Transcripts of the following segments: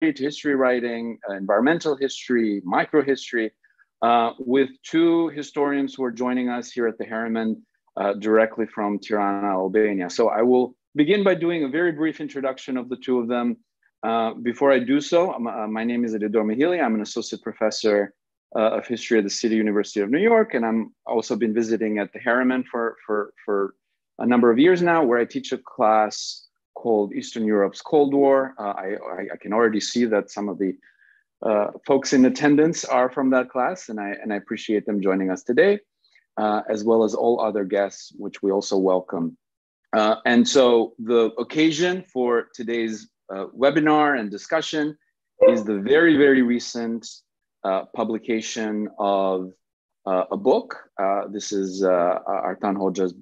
to history writing, environmental history, microhistory, with two historians who are joining us here at the Harriman directly from Tirana, Albania. So I will begin by doing a very brief introduction of the two of them. Before I do so, my name is Elidor Mëhilli. I'm an associate professor of history at the City University of New York, and I'm also been visiting at the Harriman for a number of years now, where I teach a class called Eastern Europe's Cold War. I can already see that some of the folks in attendance are from that class, and I appreciate them joining us today, as well as all other guests, which we also welcome. And so the occasion for today's webinar and discussion is the very, very recent publication of a book. This is Artan Hoxha's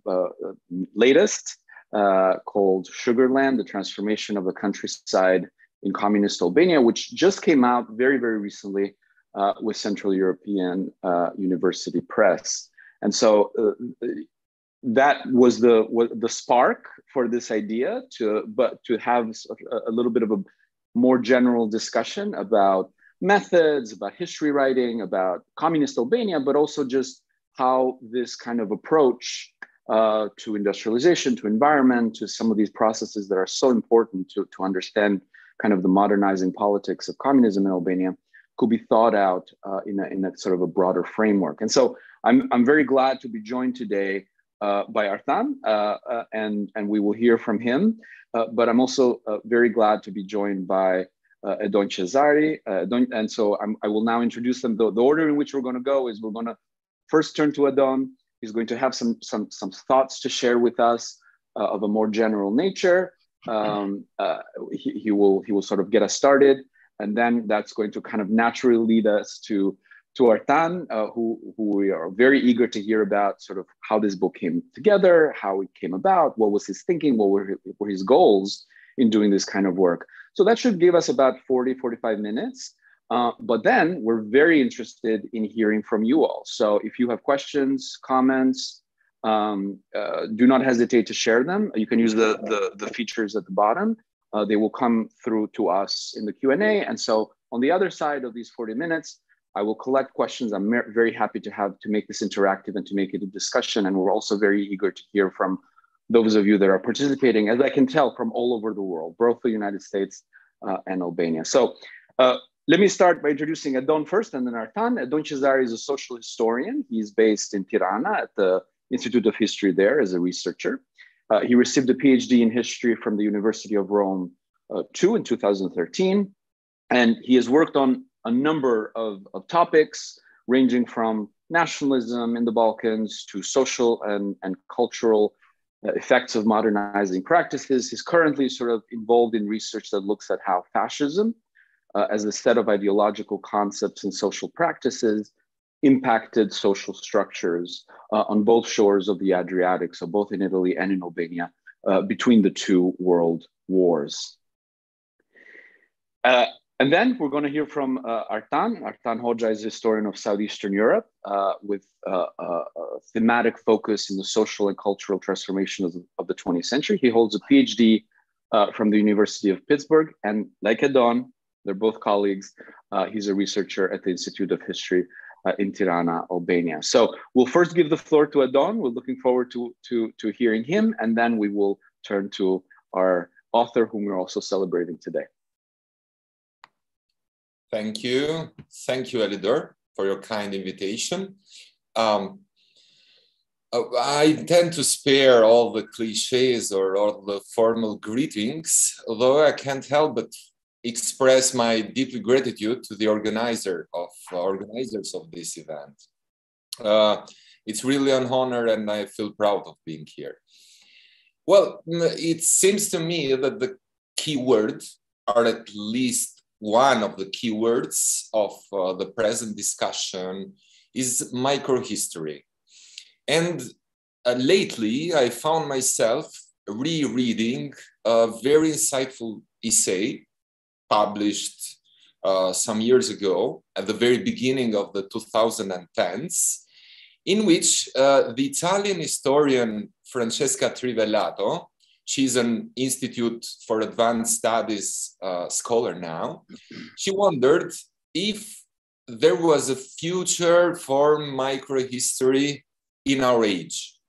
latest, called Sugarland, The Transformation of the Countryside in Communist Albania, which just came out very, very recently with Central European University Press. And so that was the spark for this idea to have a little bit of a more general discussion about methods, about history writing, about communist Albania, but also just how this kind of approach to industrialization, to environment, to some of these processes that are so important to understand kind of the modernizing politics of communism in Albania could be thought out in a sort of a broader framework. And so I'm very glad to be joined today by Artan, and we will hear from him. But I'm also very glad to be joined by Edon Qesari. And so I will now introduce them. The order in which we're going to go is we're going to first turn to Edon. He's going to have some thoughts to share with us of a more general nature. He will sort of get us started, and then that's going to kind of naturally lead us to Artan, who we are very eager to hear about sort of how this book came together, how it came about, what was his thinking, what were his goals in doing this kind of work. So that should give us about 40-45 minutes. But then we're very interested in hearing from you all. So if you have questions, comments, do not hesitate to share them. You can use the features at the bottom. They will come through to us in the Q&A. And so on the other side of these 40 minutes, I will collect questions. I'm very happy to make this interactive and to make it a discussion. And we're also very eager to hear from those of you that are participating, as I can tell, from all over the world, both the United States and Albania. So let me start by introducing Edon first, and then Artan. Edon Qesari is a social historian. He's based in Tirana at the Institute of History there as a researcher. He received a PhD in history from the University of Rome too in 2013. And he has worked on a number of topics ranging from nationalism in the Balkans to social and cultural effects of modernizing practices. He's currently sort of involved in research that looks at how fascism, as a set of ideological concepts and social practices, impacted social structures on both shores of the Adriatic, so both in Italy and in Albania, between the two world wars. And then we're going to hear from Artan. Artan Hoxha is a historian of southeastern Europe with a thematic focus in the social and cultural transformation of the 20th century. He holds a PhD from the University of Pittsburgh, and like Edon, they're both colleagues. He's a researcher at the Institute of History in Tirana, Albania. So we'll first give the floor to Edon. We're looking forward to hearing him, and then we will turn to our author, whom we're also celebrating today. Thank you. Thank you, Elidor, for your kind invitation. I intend to spare all the cliches or all the formal greetings, although I can't help but express my deep gratitude to the organizers of this event. It's really an honor, and I feel proud of being here. Well, it seems to me that the keywords are at least one of the keywords of the present discussion is microhistory. And lately, I found myself rereading a very insightful essay published some years ago at the very beginning of the 2010s, in which the Italian historian Francesca Trivellato She's an Institute for Advanced Studies scholar now. She wondered if there was a future for microhistory in our age.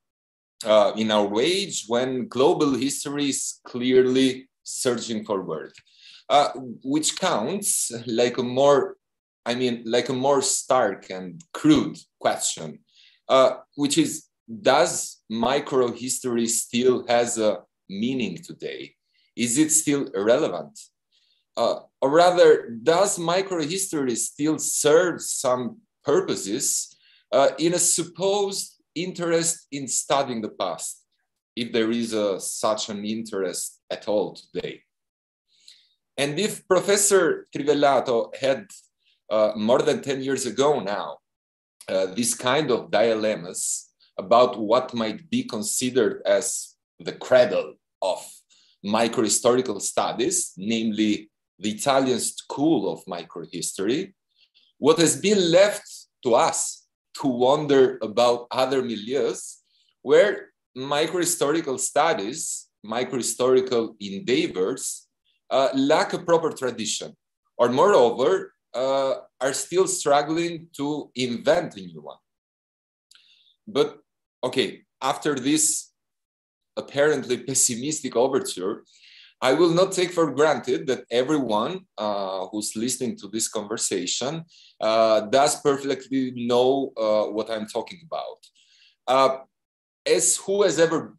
When global history is clearly surging forward, which counts like a more stark and crude question, which is, does microhistory still has a meaning today? Is it still relevant? Or rather, does microhistory still serve some purposes in a supposed interest in studying the past, if there is such an interest at all today? And if Professor Trivellato had more than 10 years ago now, this kind of dilemmas about what might be considered as the cradle of microhistorical studies, namely the Italian school of microhistory, what has been left to us to wonder about other milieus where microhistorical studies, microhistorical endeavors lack a proper tradition, or moreover, are still struggling to invent a new one. But okay, after this apparently pessimistic overture, I will not take for granted that everyone who's listening to this conversation does perfectly know what I'm talking about. As who has ever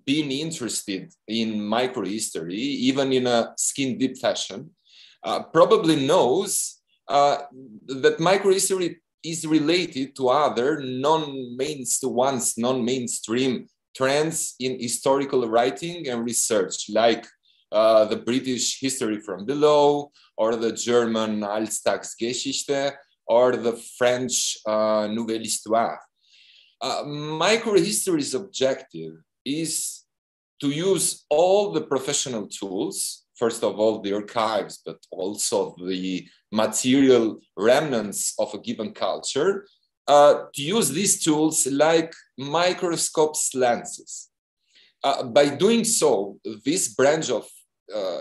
been interested in microhistory, even in a skin-deep fashion, probably knows that microhistory is related to other non-mainstream trends in historical writing and research, like the British History from Below, or the German Alltagsgeschichte, or the French Nouvelle Histoire. Microhistory's objective is to use all the professional tools, first of all, the archives, but also the material remnants of a given culture, to use these tools like microscopes lenses. By doing so, this branch of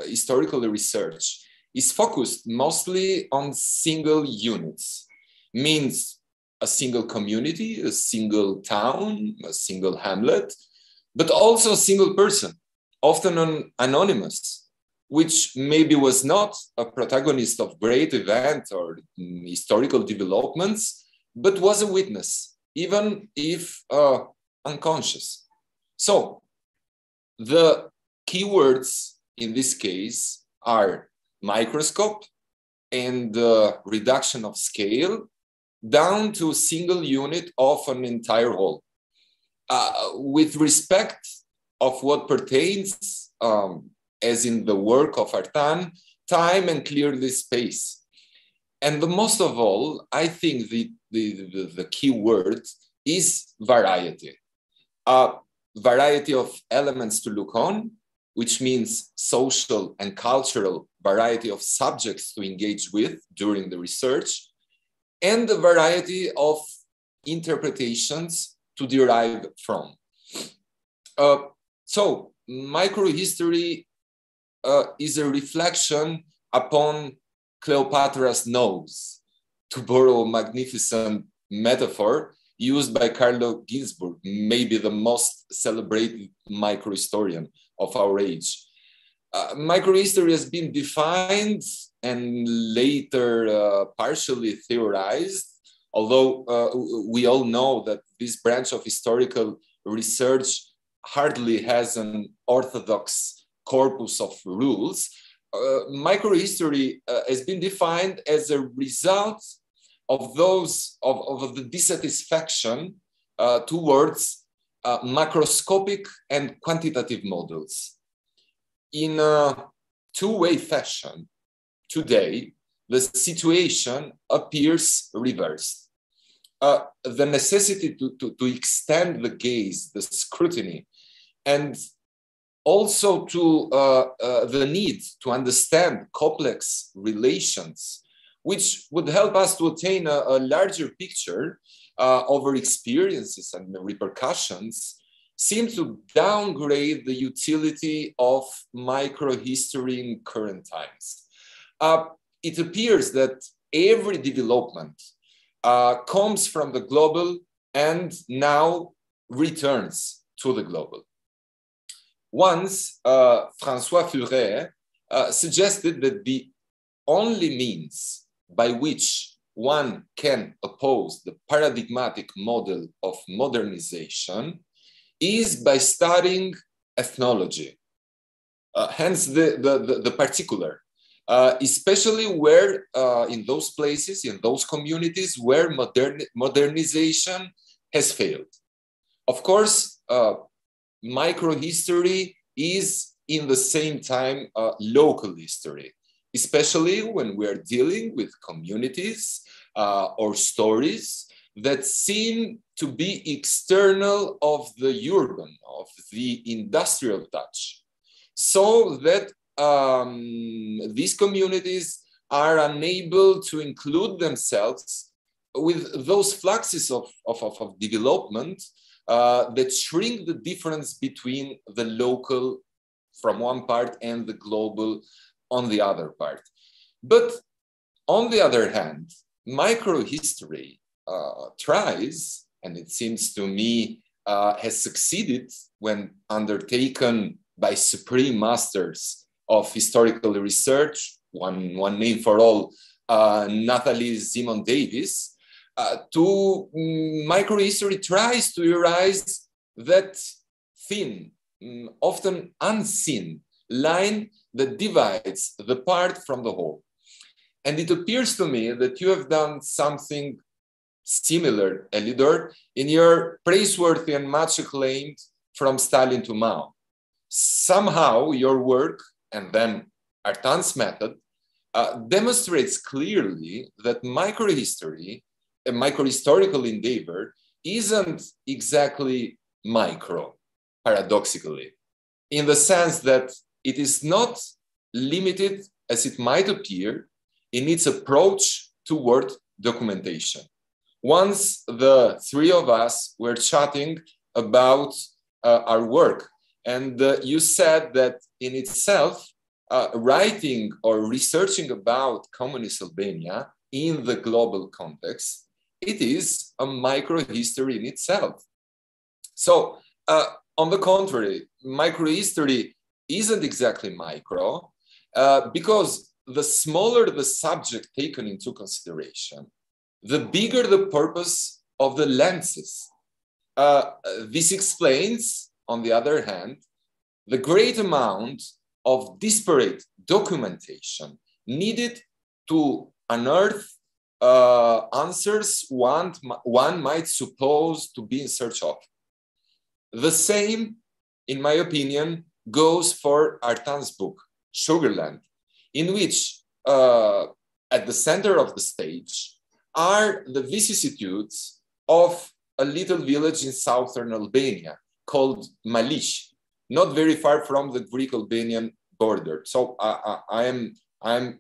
historical research is focused mostly on single units, means a single community, a single town, a single hamlet, but also a single person, often anonymous, which maybe was not a protagonist of great event or historical developments, but was a witness, even if unconscious. So the keywords in this case are microscope and reduction of scale down to a single unit of an entire whole. With respect of what pertains, as in the work of Artan, time and clearly space. And the most of all, I think the key word is variety. Variety of elements to look on, which means social and cultural variety of subjects to engage with during the research, and the variety of interpretations to derive from. So microhistory is a reflection upon Cleopatra's nose, to borrow a magnificent metaphor used by Carlo Ginzburg, maybe the most celebrated microhistorian of our age. Microhistory has been defined and later partially theorized, although we all know that this branch of historical research hardly has an orthodox corpus of rules. Microhistory has been defined as a result of the dissatisfaction towards macroscopic and quantitative models. In a two-way fashion, today, the situation appears reversed. The necessity to extend the gaze, the scrutiny, and also to the need to understand complex relations, which would help us to attain a larger picture of our experiences and the repercussions, seem to downgrade the utility of microhistory in current times. It appears that every development comes from the global and now returns to the global. Once, François Furet suggested that the only means by which one can oppose the paradigmatic model of modernization is by studying ethnology, hence the particular, especially where in those places, in those communities where modernization has failed. Of course, microhistory is in the same time local history, especially when we are dealing with communities or stories that seem to be external of the urban, of the industrial touch, so that these communities are unable to include themselves with those fluxes of development that shrink the difference between the local from one part and the global on the other part. But on the other hand, microhistory tries, and it seems to me has succeeded when undertaken by supreme masters of historical research, one name for all, Nathalie Zemon Davis, microhistory tries to erase that thin, often unseen line that divides the part from the whole. And it appears to me that you have done something similar, Elidor, in your praiseworthy and much acclaimed From Stalin to Mao. Somehow your work, and then Artan's method, demonstrates clearly that microhistory, a microhistorical endeavor, isn't exactly micro, paradoxically, in the sense that it is not limited, as it might appear, in its approach toward documentation. Once the three of us were chatting about our work, and you said that in itself, writing or researching about Communist Albania in the global context, it is a microhistory in itself. So, on the contrary, microhistory isn't exactly micro, because the smaller the subject taken into consideration, the bigger the purpose of the lenses. This explains, on the other hand, the great amount of disparate documentation needed to unearth answers one might suppose to be in search of. The same, in my opinion, goes for Artan's book, Sugarland, in which at the center of the stage are the vicissitudes of a little village in southern Albania called Maliq, not very far from the Greek-Albanian border. So I'm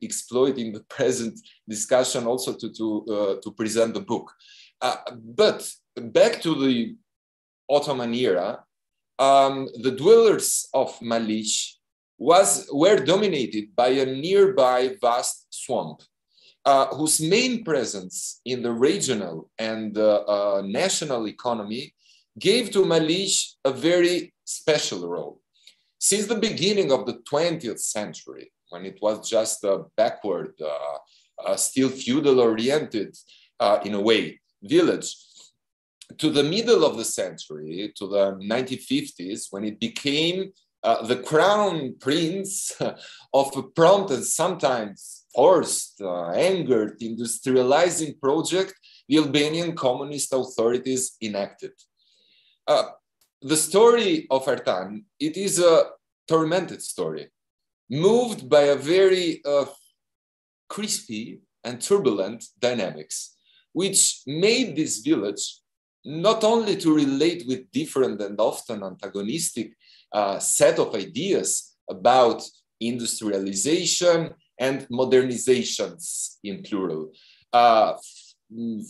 exploiting the present discussion also to present the book. But back to the Ottoman era, the dwellers of Maliq were dominated by a nearby vast swamp, whose main presence in the regional and national economy gave to Maliq a very special role. Since the beginning of the 20th century, when it was just a backward, still feudal-oriented, in a way, village, to the middle of the century, to the 1950s, when it became the crown prince of a prompt and sometimes forced, angered, industrializing project the Albanian communist authorities enacted. The story of Artan, it is a tormented story, moved by a very crispy and turbulent dynamics, which made this village not only to relate with different and often antagonistic set of ideas about industrialization and modernizations in plural.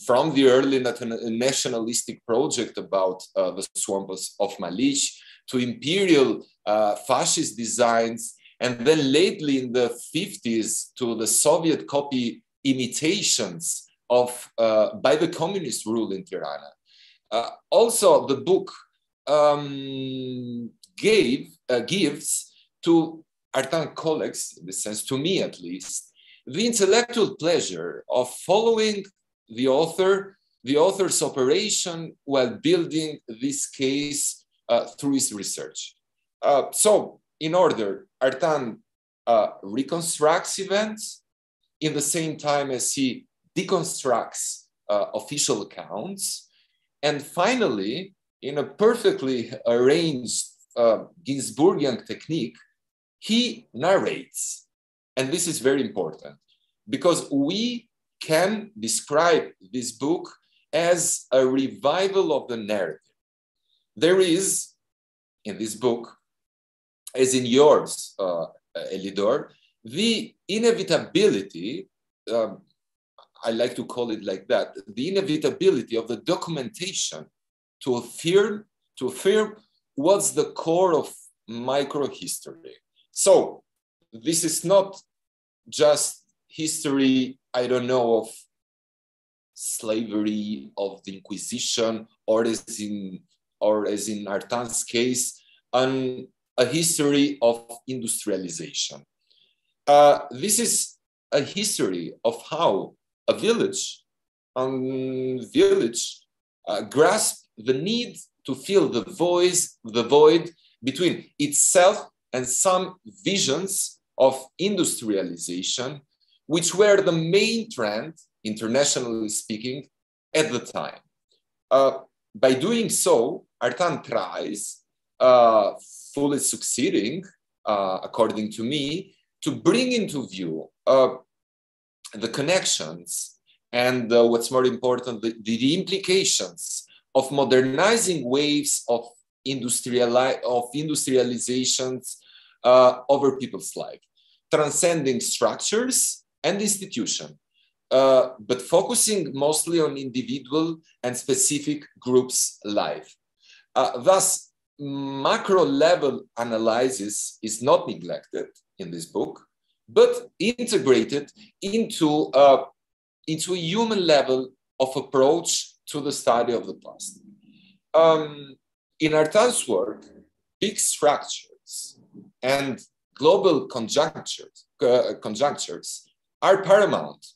from the early nationalistic project about the swamps of Maliq to imperial fascist designs, and then lately in the 50s to the Soviet copy imitations of by the communist rule in Tirana. Also, the book gives to Artan colleagues, in the sense to me at least, the intellectual pleasure of following the author's operation while building this case through his research. So, in order, Artan reconstructs events in the same time as he deconstructs official accounts, and finally, in a perfectly arranged Ginsburgian technique, he narrates. And this is very important because we can describe this book as a revival of the narrative. There is, in this book, as in yours, Elidor, the inevitability, I like to call it like that, the inevitability of the documentation to affirm what's the core of microhistory. So this is not just history, I don't know, of slavery, of the Inquisition, or as in Artan's case, a history of industrialization. This is a history of how a village grasped the need to fill the void between itself and some visions of industrialization, which were the main trend, internationally speaking, at the time. By doing so, Artan tries, fully succeeding, according to me, to bring into view the connections and what's more important, the implications of modernizing waves of industrializations over people's life, transcending structures and institutions, but focusing mostly on individual and specific groups' life. Thus, macro level analysis is not neglected in this book, but integrated into a human level of approach to the study of the past. In Artan's work, big structures and global conjunctures are paramount,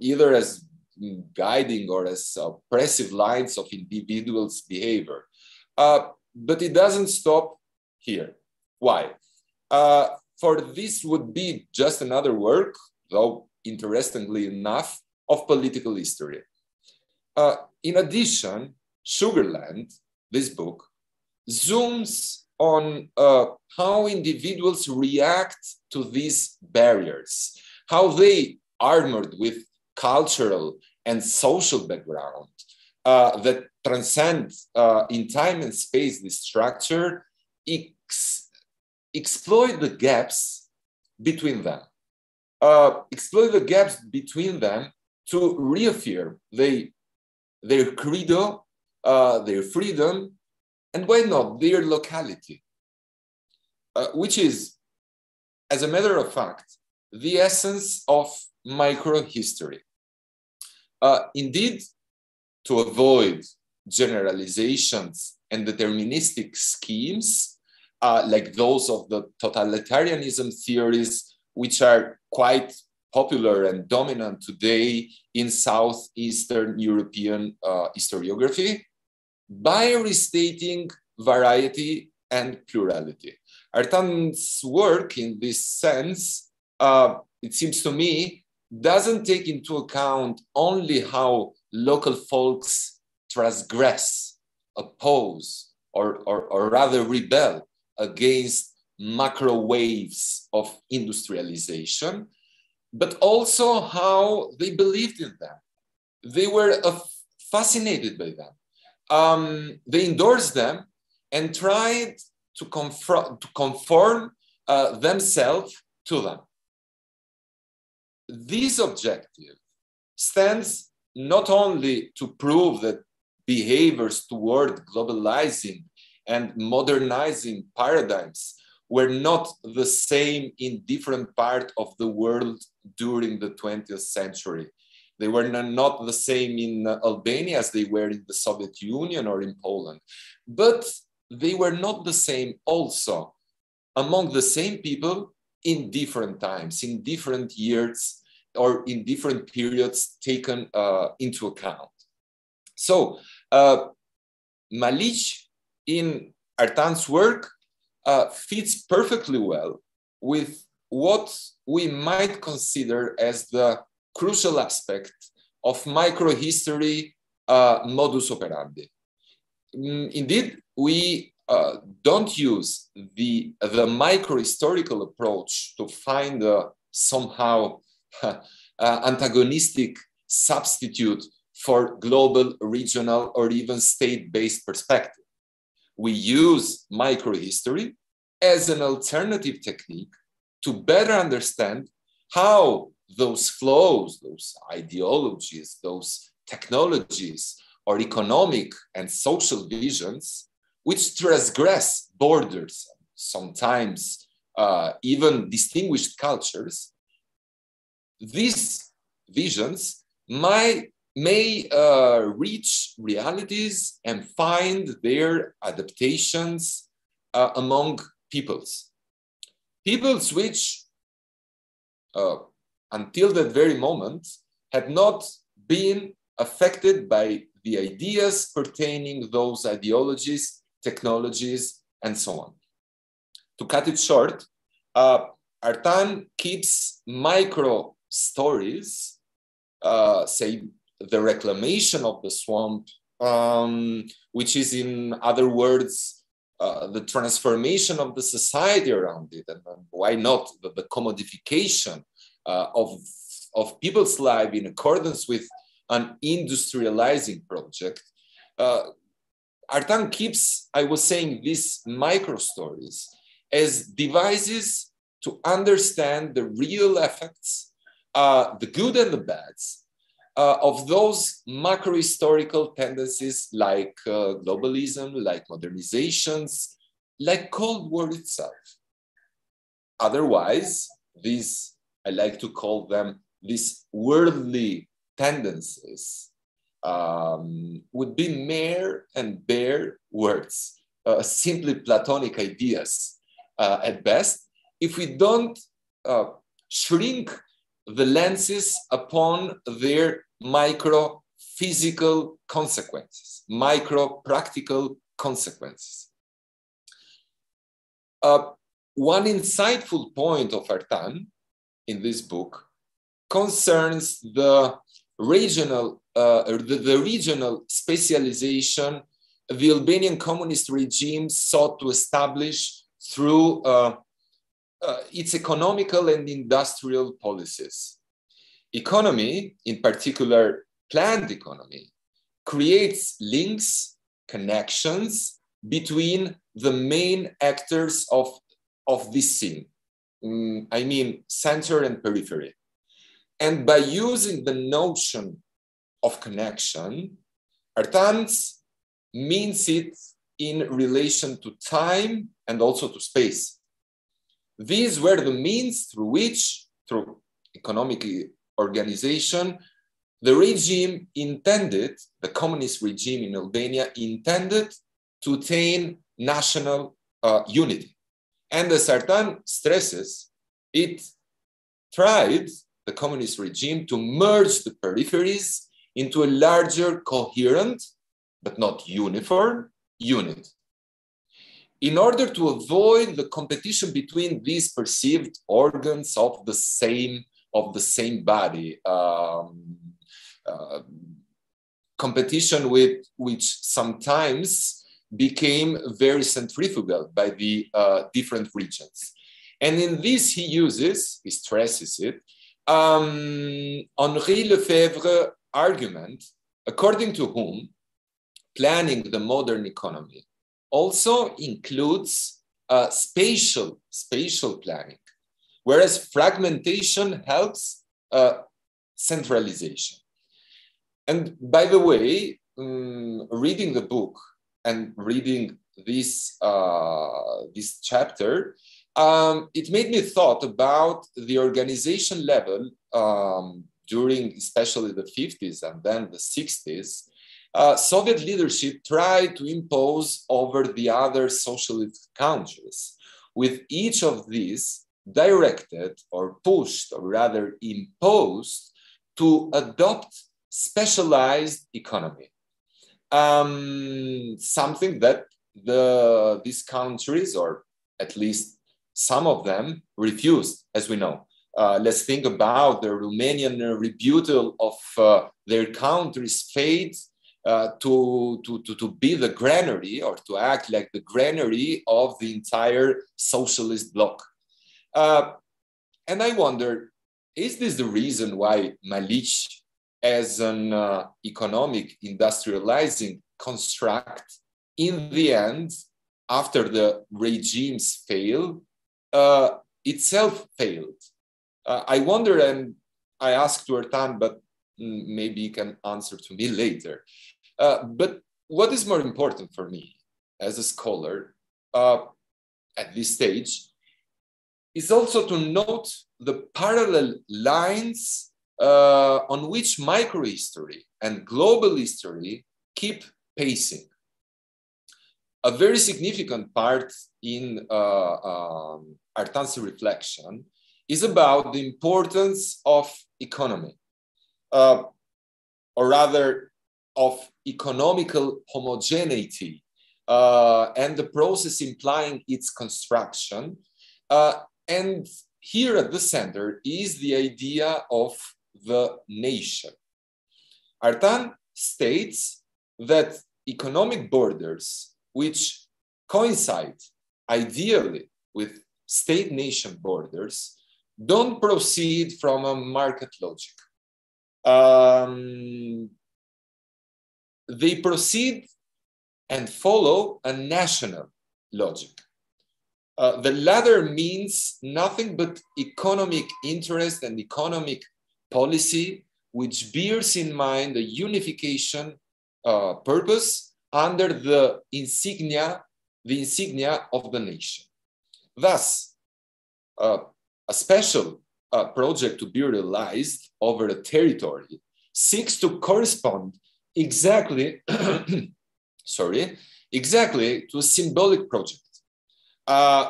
either as guiding or as oppressive lines of individuals' behavior. But it doesn't stop here. Why? For this would be just another work, though interestingly enough, of political history. In addition, Sugarland, this book, zooms on how individuals react to these barriers, how they, armored with cultural and social background that transcend in time and space this structure, exploit the gaps between them. To reaffirm their credo, their freedom, and why not, their locality, which is, as a matter of fact, the essence of microhistory. Indeed, to avoid generalizations and deterministic schemes, like those of the totalitarianism theories, which are quite popular and dominant today in southeastern European historiography, by restating variety and plurality. Artan's work in this sense, it seems to me, doesn't take into account only how local folks transgress, oppose, or rather rebel against macro waves of industrialization, but also how they believed in them. They were fascinated by them. They endorsed them and tried to conform themselves to them. This objective stands not only to prove that behaviors toward globalizing and modernizing paradigms were not the same in different parts of the world during the 20th century. They were not the same in Albania as they were in the Soviet Union or in Poland, but they were not the same also among the same people in different times, in different years, or in different periods taken into account. So Maliq in Artan's work fits perfectly well with what we might consider as the crucial aspect of microhistory modus operandi. Indeed, we don't use the microhistorical approach to find a somehow antagonistic substitute for global, regional, or even state-based perspective. We use microhistory as an alternative technique to better understand how those flows, those ideologies, those technologies, or economic and social visions, which transgress borders, sometimes even distinguished cultures, these visions may reach realities and find their adaptations among peoples. Peoples which, until that very moment, had not been affected by the ideas pertaining those ideologies, technologies, and so on. To cut it short, Artan keeps micro stories, say the reclamation of the swamp, which is, in other words, the transformation of the society around it, and why not the commodification of people's life in accordance with an industrializing project. Artan keeps, I was saying, these micro stories as devices to understand the real effects, the good and the bads, of those macrohistorical tendencies like globalism, like modernizations, like Cold War itself. Otherwise, these, I like to call them, these worldly tendencies would be mere and bare words, simply Platonic ideas at best, if we don't shrink the lenses upon their micro-physical consequences, micro-practical consequences. One insightful point of Artan in this book concerns the regional specialization the Albanian communist regime sought to establish through its economical and industrial policies. Economy, in particular planned economy, creates links, connections between the main actors of this scene. I mean, center and periphery. And by using the notion of connection, Artan means it in relation to time and also to space. These were the means through which, through economic organization, the regime intended, the communist regime in Albania intended to attain national unity. And as Artan stresses, it tried, the communist regime, to merge the peripheries into a larger, coherent, but not uniform, unit. In order to avoid the competition between these perceived organs of the same body, competition with which sometimes became very centrifugal by the different regions. And in this he stresses it, Henri Lefebvre's argument, according to whom planning the modern economy also includes spatial planning, whereas fragmentation helps centralization. And by the way, reading the book and reading this, this chapter, it made me thought about the organization level during especially the 50s and then the 60s. Soviet leadership tried to impose over the other socialist countries, with each of these directed or pushed, or rather imposed, to adopt specialized economy. Something that these countries, or at least some of them, refused, as we know. Let's think about the Romanian rebuttal of their country's fate to be the granary, or to act like the granary of the entire socialist bloc. And I wonder, is this the reason why Maliq, as an economic industrializing construct, in the end, after the regimes failed, itself failed? I wonder, and I asked to Artan, but maybe you can answer to me later. But what is more important for me as a scholar at this stage is also to note the parallel lines on which microhistory and global history keep pacing. A very significant part in Artan's reflection is about the importance of economy, or rather of economical homogeneity, and the process implying its construction. And here at the center is the idea of the nation. Artan states that economic borders, which coincide ideally with state-nation borders, don't proceed from a market logic. They proceed and follow a national logic. The latter means nothing but economic interest and economic policy, which bears in mind the unification purpose under the insignia of the nation. Thus, a special project to be realized over a territory seeks to correspond exactly, exactly to a symbolic project,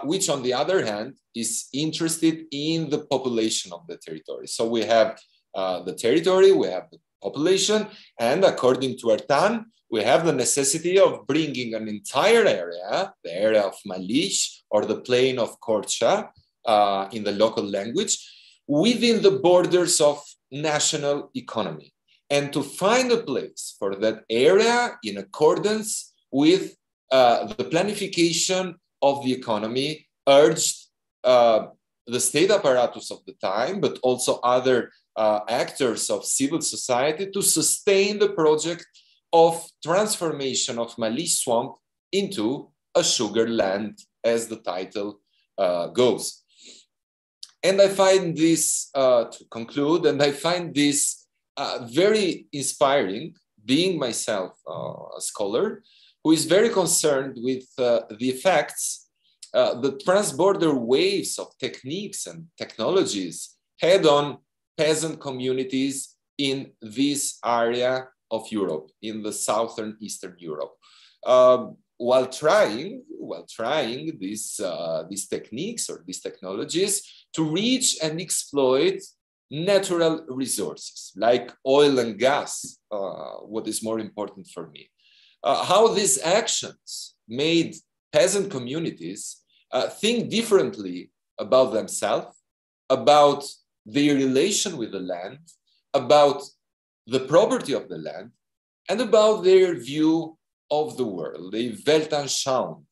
which on the other hand is interested in the population of the territory. So we have the territory, we have the population, and according to Artan, we have the necessity of bringing an entire area, the area of Maliq or the plain of Hoxha in the local language, within the borders of national economy, and to find a place for that area in accordance with the planification of the economy urged the state apparatus of the time, but also other actors of civil society, to sustain the project of transformation of Maliq swamp into a sugar land, as the title goes. And I find this, to conclude, and I find this very inspiring, being myself a scholar who is very concerned with the effects the transborder waves of techniques and technologies had on peasant communities in this area of Europe, in the southeastern Europe. While trying these techniques or these technologies to reach and exploit natural resources like oil and gas, what is more important for me. How these actions made peasant communities think differently about themselves, about their relation with the land, about the property of the land, and about their view of the world, the Weltanschauung.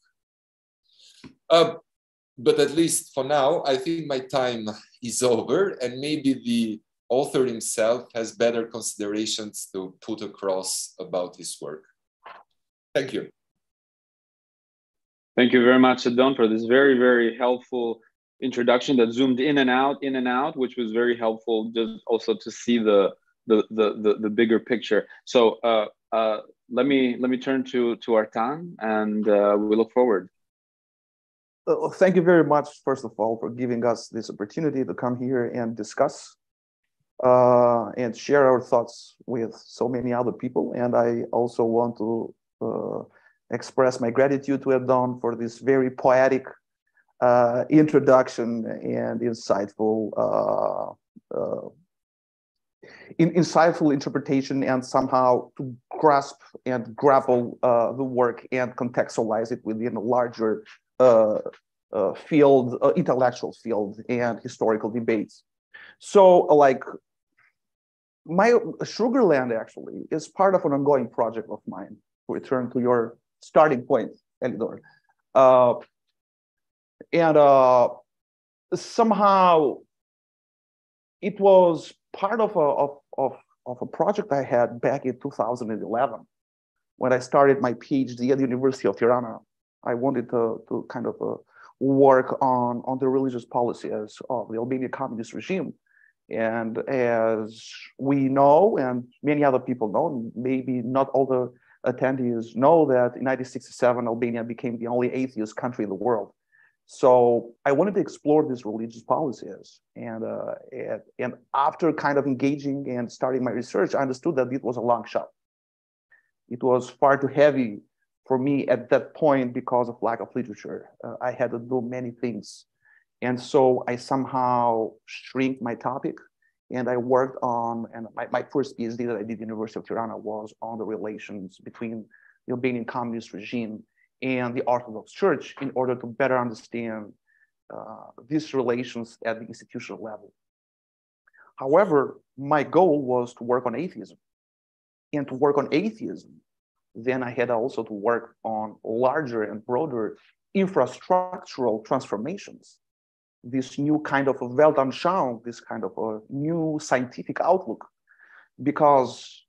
But at least for now, I think my time is over, and maybe the author himself has better considerations to put across about his work. Thank you. Thank you very much, Edon, for this very, very helpful introduction that zoomed in and out, which was very helpful just also to see the the bigger picture. So let me turn to Artan, and we look forward. Thank you very much, first of all, for giving us this opportunity to come here and discuss and share our thoughts with so many other people. And I also want to express my gratitude to Edon for this very poetic introduction and insightful interpretation, and somehow to grasp and grapple the work and contextualize it within a larger field, intellectual field, and historical debates. So, like, my Sugarland actually is part of an ongoing project of mine. To return to your starting point, Elidor, and somehow it was part of a project I had back in 2011 when I started my PhD at the University of Tirana. I wanted to kind of work on the religious policies of the Albanian communist regime. And as we know, and many other people know, maybe not all the attendees know, that in 1967, Albania became the only atheist country in the world. So I wanted to explore these religious policies. And after kind of engaging and starting my research, I understood that it was a long shot. It was far too heavy for me at that point because of lack of literature. I had to do many things. And so I somehow shrink my topic, and I worked on, and my first PhD that I did at the University of Tirana was on the relations between the Albanian communist regime and the Orthodox Church, in order to better understand these relations at the institutional level. However, my goal was to work on atheism. And to work on atheism, then I had also to work on larger and broader infrastructural transformations. This new kind of a Weltanschauung, this kind of a new scientific outlook, because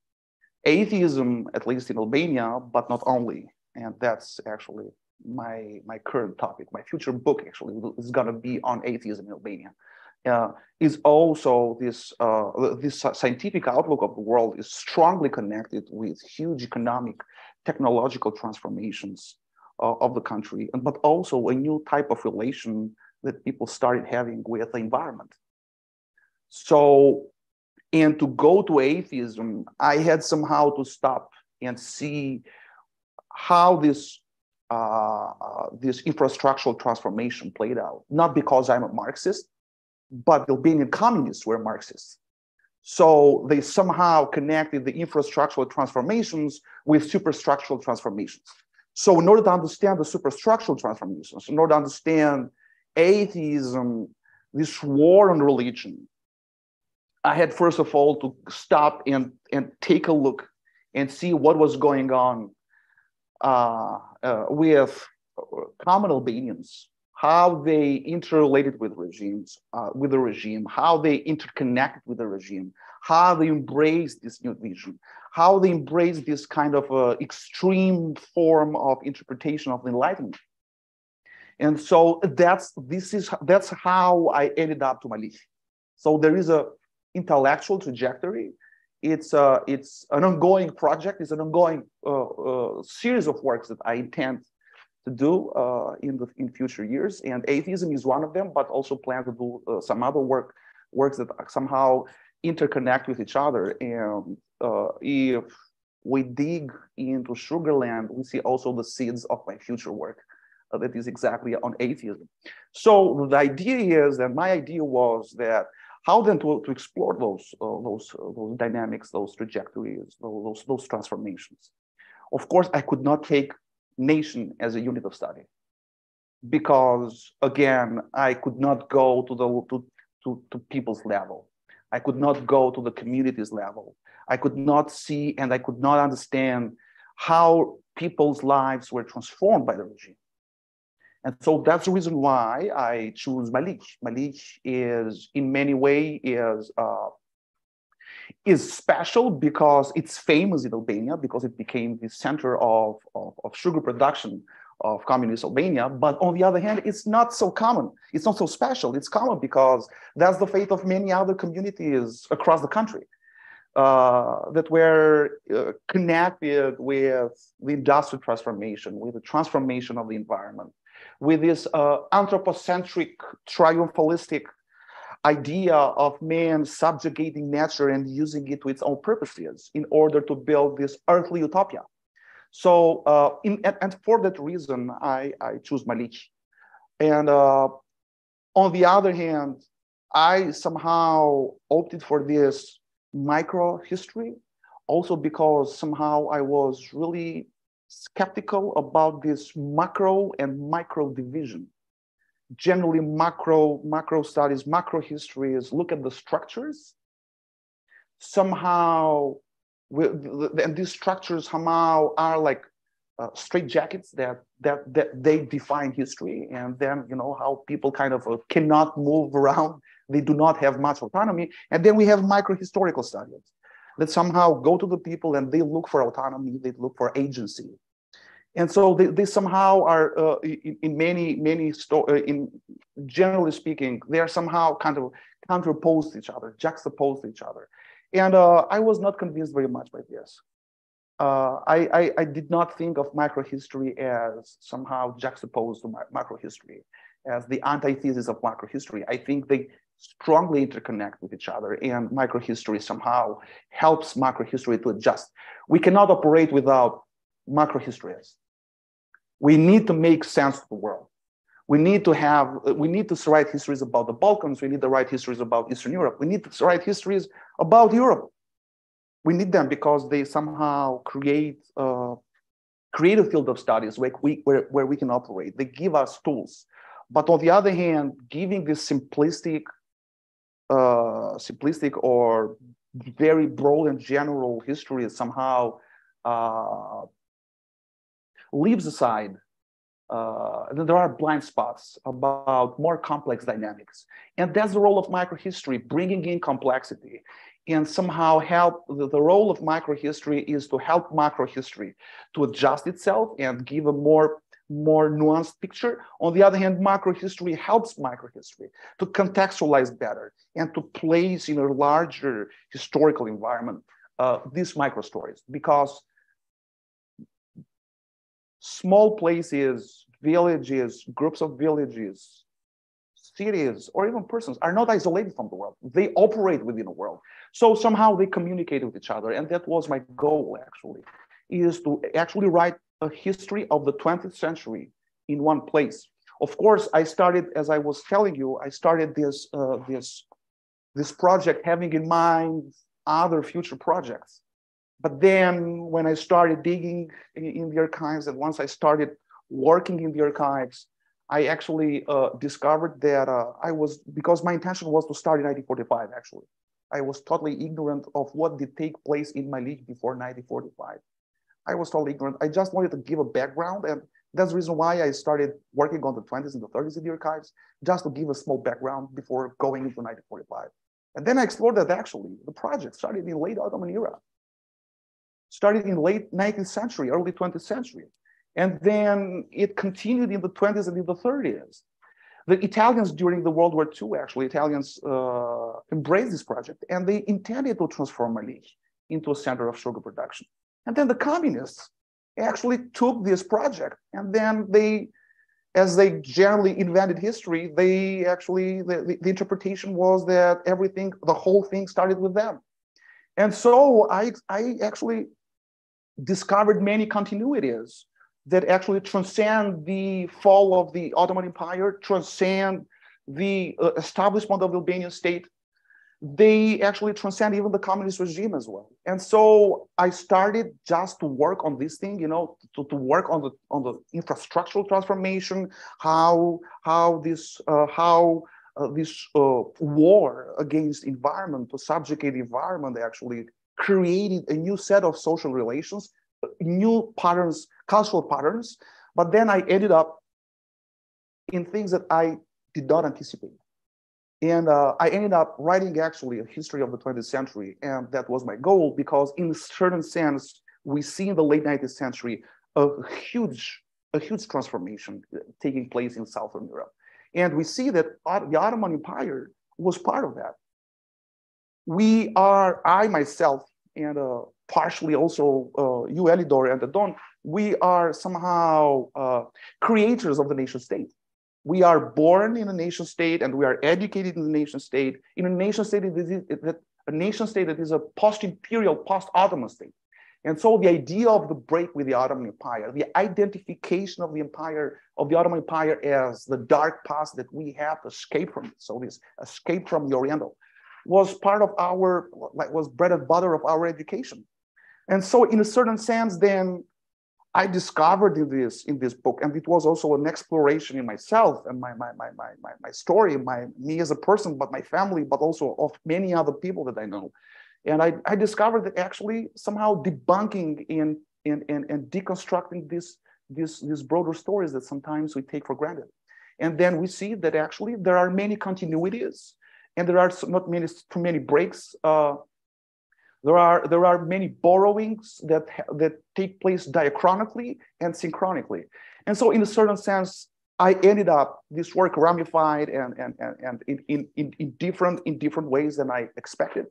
atheism, at least in Albania, but not only, and that's actually my current topic, my future book actually is going to be on atheism in Albania, is also this scientific outlook of the world is strongly connected with huge economic, technological transformations of the country, but also a new type of relation that people started having with the environment. So, and to go to atheism, I had somehow to stop and see how this infrastructural transformation played out. Not because I'm a Marxist, but the Albanian communists were Marxists. So they somehow connected the infrastructural transformations with superstructural transformations. So in order to understand the superstructural transformations, in order to understand atheism, this war on religion, I had first of all to stop and take a look and see what was going on with common Albanians, how they interrelated with regimes, with the regime, how they interconnected with the regime, how they embraced this new vision, how they embraced this kind of extreme form of interpretation of the Enlightenment. And so that's how I ended up to Maliq. So there is a intellectual trajectory. It's an ongoing project. It's an ongoing series of works that I intend to do in future years. And atheism is one of them, but also plan to do some other works that somehow interconnect with each other. And if we dig into Sugarland, we see also the seeds of my future work that is exactly on atheism. So the idea is, and my idea was that how then to explore those dynamics, those trajectories, those transformations. Of course, I could not take nation as a unit of study, because again, I could not go to people's level. I could not go to the community's level. I could not see and I could not understand how people's lives were transformed by the regime. And so that's the reason why I choose Maliq. Maliq is, in many ways, is special because it's famous in Albania, because it became the center of sugar production of communist Albania. But on the other hand, it's not so common. It's not so special. It's common because that's the fate of many other communities across the country. that were connected with the industrial transformation, with the transformation of the environment, with this anthropocentric, triumphalistic idea of man subjugating nature and using it to its own purposes in order to build this earthly utopia. So, and for that reason, I choose Maliq. And on the other hand, I somehow opted for this microhistory, also because somehow I was really skeptical about this macro and micro division. Generally, macro studies, macro histories look at the structures. Somehow, and these structures somehow are like straitjackets that they define history, and then how people kind of cannot move around. They do not have much autonomy. And then we have microhistorical studies that somehow go to the people and they look for autonomy, they look for agency. And so they somehow are generally speaking, they are somehow kind of counterposed to each other, juxtaposed to each other. And I was not convinced very much by this. I did not think of microhistory as somehow juxtaposed to macrohistory, as the antithesis of macrohistory. I think they strongly interconnect with each other, and microhistory somehow helps macrohistory to adjust. We cannot operate without macrohistories. We need to make sense of the world. We need to write histories about the Balkans. We need to write histories about Eastern Europe. We need to write histories about Europe. We need them because they somehow create a field of studies where we can operate. They give us tools. But on the other hand, giving this simplistic or very broad and general history somehow leaves aside. There are blind spots about more complex dynamics. And that's the role of microhistory, bringing in complexity. And somehow the role of microhistory is to help macrohistory to adjust itself and give a more nuanced picture. On the other hand, macrohistory helps microhistory to contextualize better and to place in a larger historical environment these micro stories, because small places, villages, groups of villages, cities, or even persons are not isolated from the world. They operate within a world. So somehow they communicate with each other. And that was my goal, actually, is to actually write a history of the 20th century in one place. Of course, I started, as I was telling you, I started this project having in mind other future projects. But then when I started digging in the archives, and once I started working in the archives, I actually discovered that because my intention was to start in 1945, actually. I was totally ignorant of what did take place in Maliq before 1945. I was totally ignorant. I just wanted to give a background, and that's the reason why I started working on the 20s and the 30s in the archives, just to give a small background before going into 1945. And then I explored that actually. The project started in late Ottoman era, started in late 19th century, early 20th century. And then it continued in the 20s and in the 30s. The Italians during the World War II, actually, Italians embraced this project, and they intended to transform Maliq into a center of sugar production. And then the communists actually took this project, and then as they generally invented history, the interpretation was that the whole thing started with them. And so I actually discovered many continuities that actually transcend the fall of the Ottoman Empire, transcend the establishment of the Albanian state. They actually transcend even the communist regime as well. And so I started just to work on this thing, to work on the infrastructural transformation, how this war against environment, to subjugate the environment, actually created a new set of social relations, new patterns, cultural patterns. But then I ended up in things that I did not anticipate. And I ended up writing actually a history of the 20th century. And that was my goal, because in a certain sense, we see in the late 19th century a huge transformation taking place in Southern Europe. And we see that the Ottoman Empire was part of that. I myself, and partially also you, Elidor and Edon, we are somehow creators of the nation state. We are born in a nation state, and we are educated in the nation state. In a nation state that is a post-imperial, post-Ottoman state. And so the idea of the break with the Ottoman Empire, the identification of the empire, of the Ottoman Empire as the dark past that we have to escape from it. So this escape from the Oriental was part of our, was bread and butter of our education. And so in a certain sense, then I discovered in this book, and it was also an exploration in myself and my story, me as a person, but my family, but also of many other people that I know. And I discovered that actually somehow debunking and deconstructing these broader stories that sometimes we take for granted. And then we see that actually there are many continuities, and there are not too many breaks. There are many borrowings that take place diachronically and synchronically. And so in a certain sense, I ended up this work ramified and in different ways than I expected.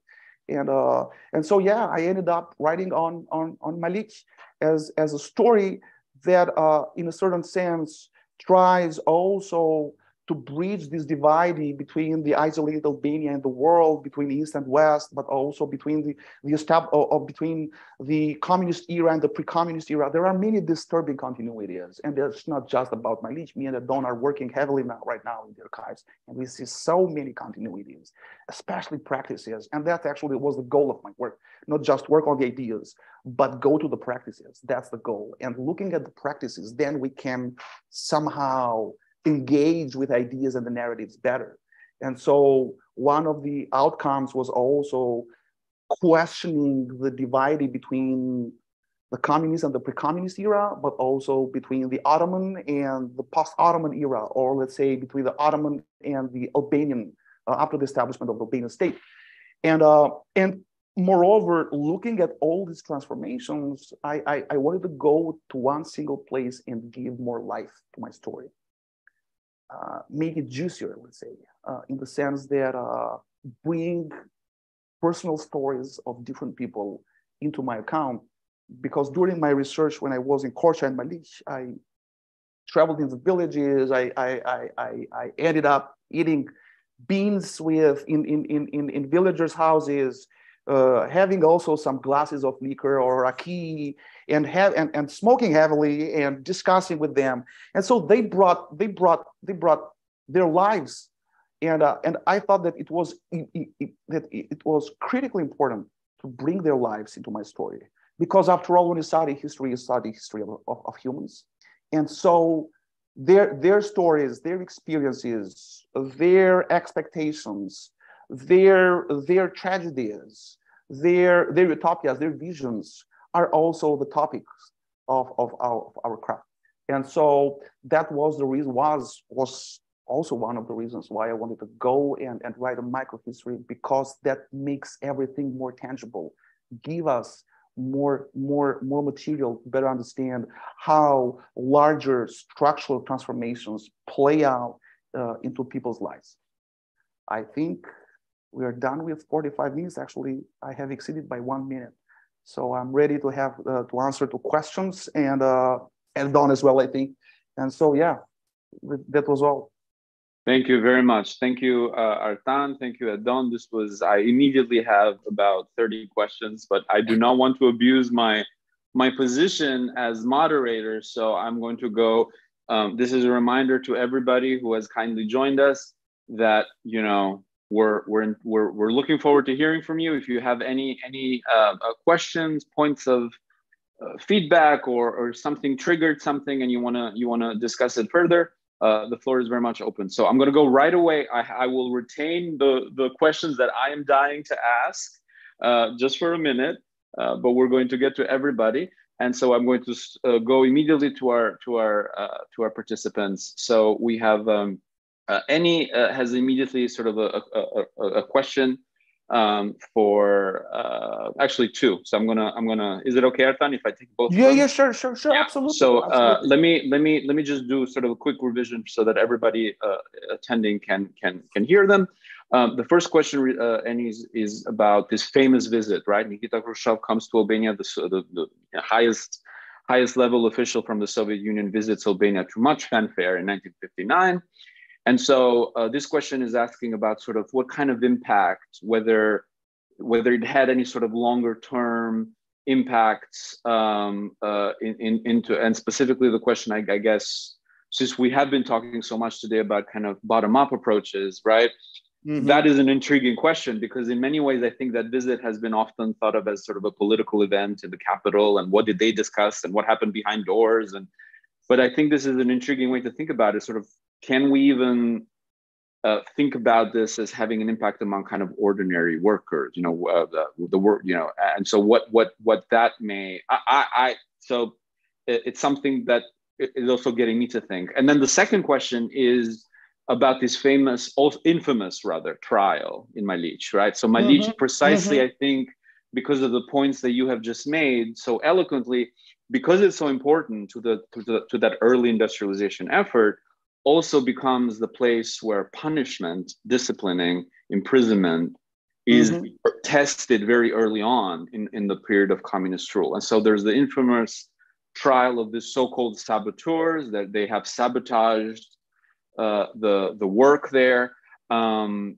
And so yeah, I ended up writing on Maliq as a story that in a certain sense tries also to bridge this divide between the isolated Albania and the world, between East and West, but also between between the communist era and the pre-communist era. There are many disturbing continuities, and it's not just about Maliq. Me and Edon are working heavily right now in the archives, and we see so many continuities, especially practices. And that actually was the goal of my work, not just work on the ideas, but go to the practices. That's the goal. And looking at the practices, then we can somehow engage with ideas and the narratives better. And so one of the outcomes was also questioning the divide between the communist and the pre-communist era, but also between the Ottoman and the post-Ottoman era, or let's say between the Ottoman and the Albanian, after the establishment of the Albanian state. And moreover, looking at all these transformations, I wanted to go to one single place and give more life to my story. Make it juicier, let's say, in the sense that bring personal stories of different people into my account. Because during my research, when I was in Hoxha and Maliq, I traveled in the villages. I ended up eating beans in villagers' houses, having also some glasses of liquor or raki, and smoking heavily and discussing with them. And so they brought their lives, and I thought that it was critically important to bring their lives into my story, because after all, when you study history, you study history of humans, and so their stories, their experiences, their expectations, their tragedies, their utopias, their visions are also the topics of our craft. And so that was the reason, was also one of the reasons why I wanted to go and write a microhistory, because that makes everything more tangible, give us more material to better understand how larger structural transformations play out into people's lives. I think we are done with 45 minutes. Actually, I have exceeded by 1 minute. So I'm ready to have to answer to questions, and Don as well, I think. And so, yeah, that was all. Thank you very much. Thank you, Artan. Thank you, Edon. This was, I immediately have about 30 questions, but I do not want to abuse my position as moderator. So I'm going to go, this is a reminder to everybody who has kindly joined us that, you know, we're looking forward to hearing from you. If you have any questions, points of feedback, or something triggered something and you wanna discuss it further, the floor is very much open. So I'm going to go right away. I will retain the questions that I am dying to ask just for a minute, but we're going to get to everybody. And so I'm going to go immediately to our participants. So we have Annie has immediately sort of a question for actually two. So I'm gonna. Is it okay, Artan, if I take both? Yeah, sure, yeah. Absolutely. So absolutely. let me just do sort of a quick revision so that everybody attending can hear them. The first question, is about this famous visit, right? Nikita Khrushchev comes to Albania, the highest level official from the Soviet Union visits Albania to much fanfare in 1959. And so this question is asking about sort of what kind of impact, whether it had any sort of longer term impacts into, and specifically the question, I guess, since we have been talking so much today about kind of bottom-up approaches, right? Mm-hmm. That is an intriguing question, because in many ways, I think that visit has been often thought of as sort of a political event in the capital, and what did they discuss and what happened behind doors. But I think this is an intriguing way to think about it. Sort of, can we even think about this as having an impact among kind of ordinary workers, the work, and so what that may, so it's something that is also getting me to think. And then the second question is about this infamous trial in Maliq, right? So Maliq, precisely, I think, because of the points that you have just made so eloquently, because it's so important to that early industrialization effort, also becomes the place where punishment, disciplining, imprisonment is tested very early on in the period of communist rule. And so there's the infamous trial of the so-called saboteurs, that they have sabotaged the work there. And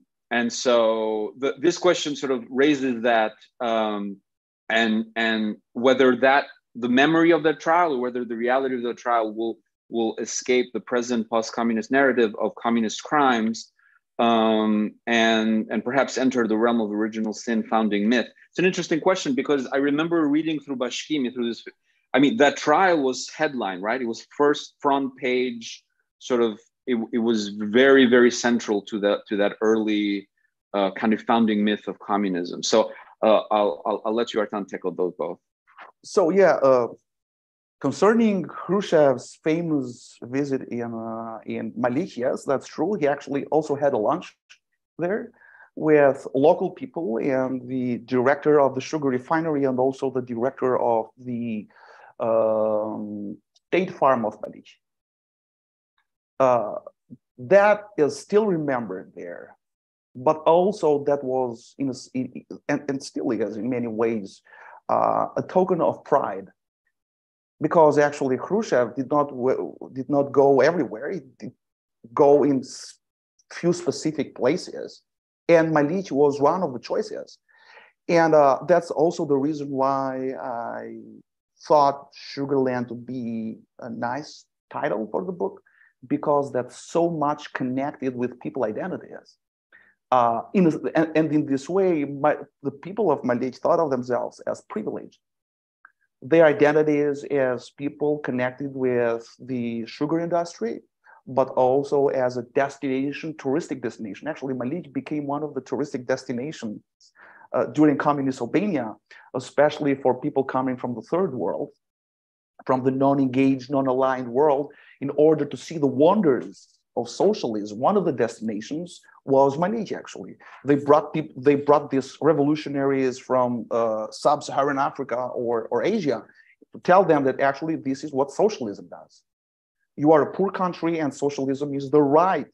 so this question sort of raises that, and whether that the memory of that trial, or whether the reality of the trial will escape the present post-communist narrative of communist crimes, and perhaps enter the realm of original sin founding myth. It's an interesting question, because I remember reading through Bashkimi, through this, I mean, that trial was headline, right? It was first front page, sort of, it was very, very central to that early kind of founding myth of communism. So I'll let you, Artan, tackle those both. So yeah, concerning Khrushchev's famous visit in Maliq, yes, that's true. He actually also had a lunch there with local people and the director of the sugar refinery, and also the director of the state farm of Maliq. That is still remembered there, but also that was and still is in many ways a token of pride, because actually Khrushchev did not go everywhere. He did go in few specific places, and Maliq was one of the choices. And that's also the reason why I thought Sugarland would be a nice title for the book, because that's so much connected with people identities. And in this way, the people of Maliq thought of themselves as privileged. Their identities as people connected with the sugar industry, but also as a destination, touristic destination. Actually, Maliq became one of the touristic destinations during communist Albania, especially for people coming from the third world, from the non-engaged, non-aligned world, in order to see the wonders of socialism. One of the destinations was Maliq, actually. They brought these revolutionaries from sub-Saharan Africa or Asia to tell them that actually this is what socialism does. You are a poor country, and socialism is the right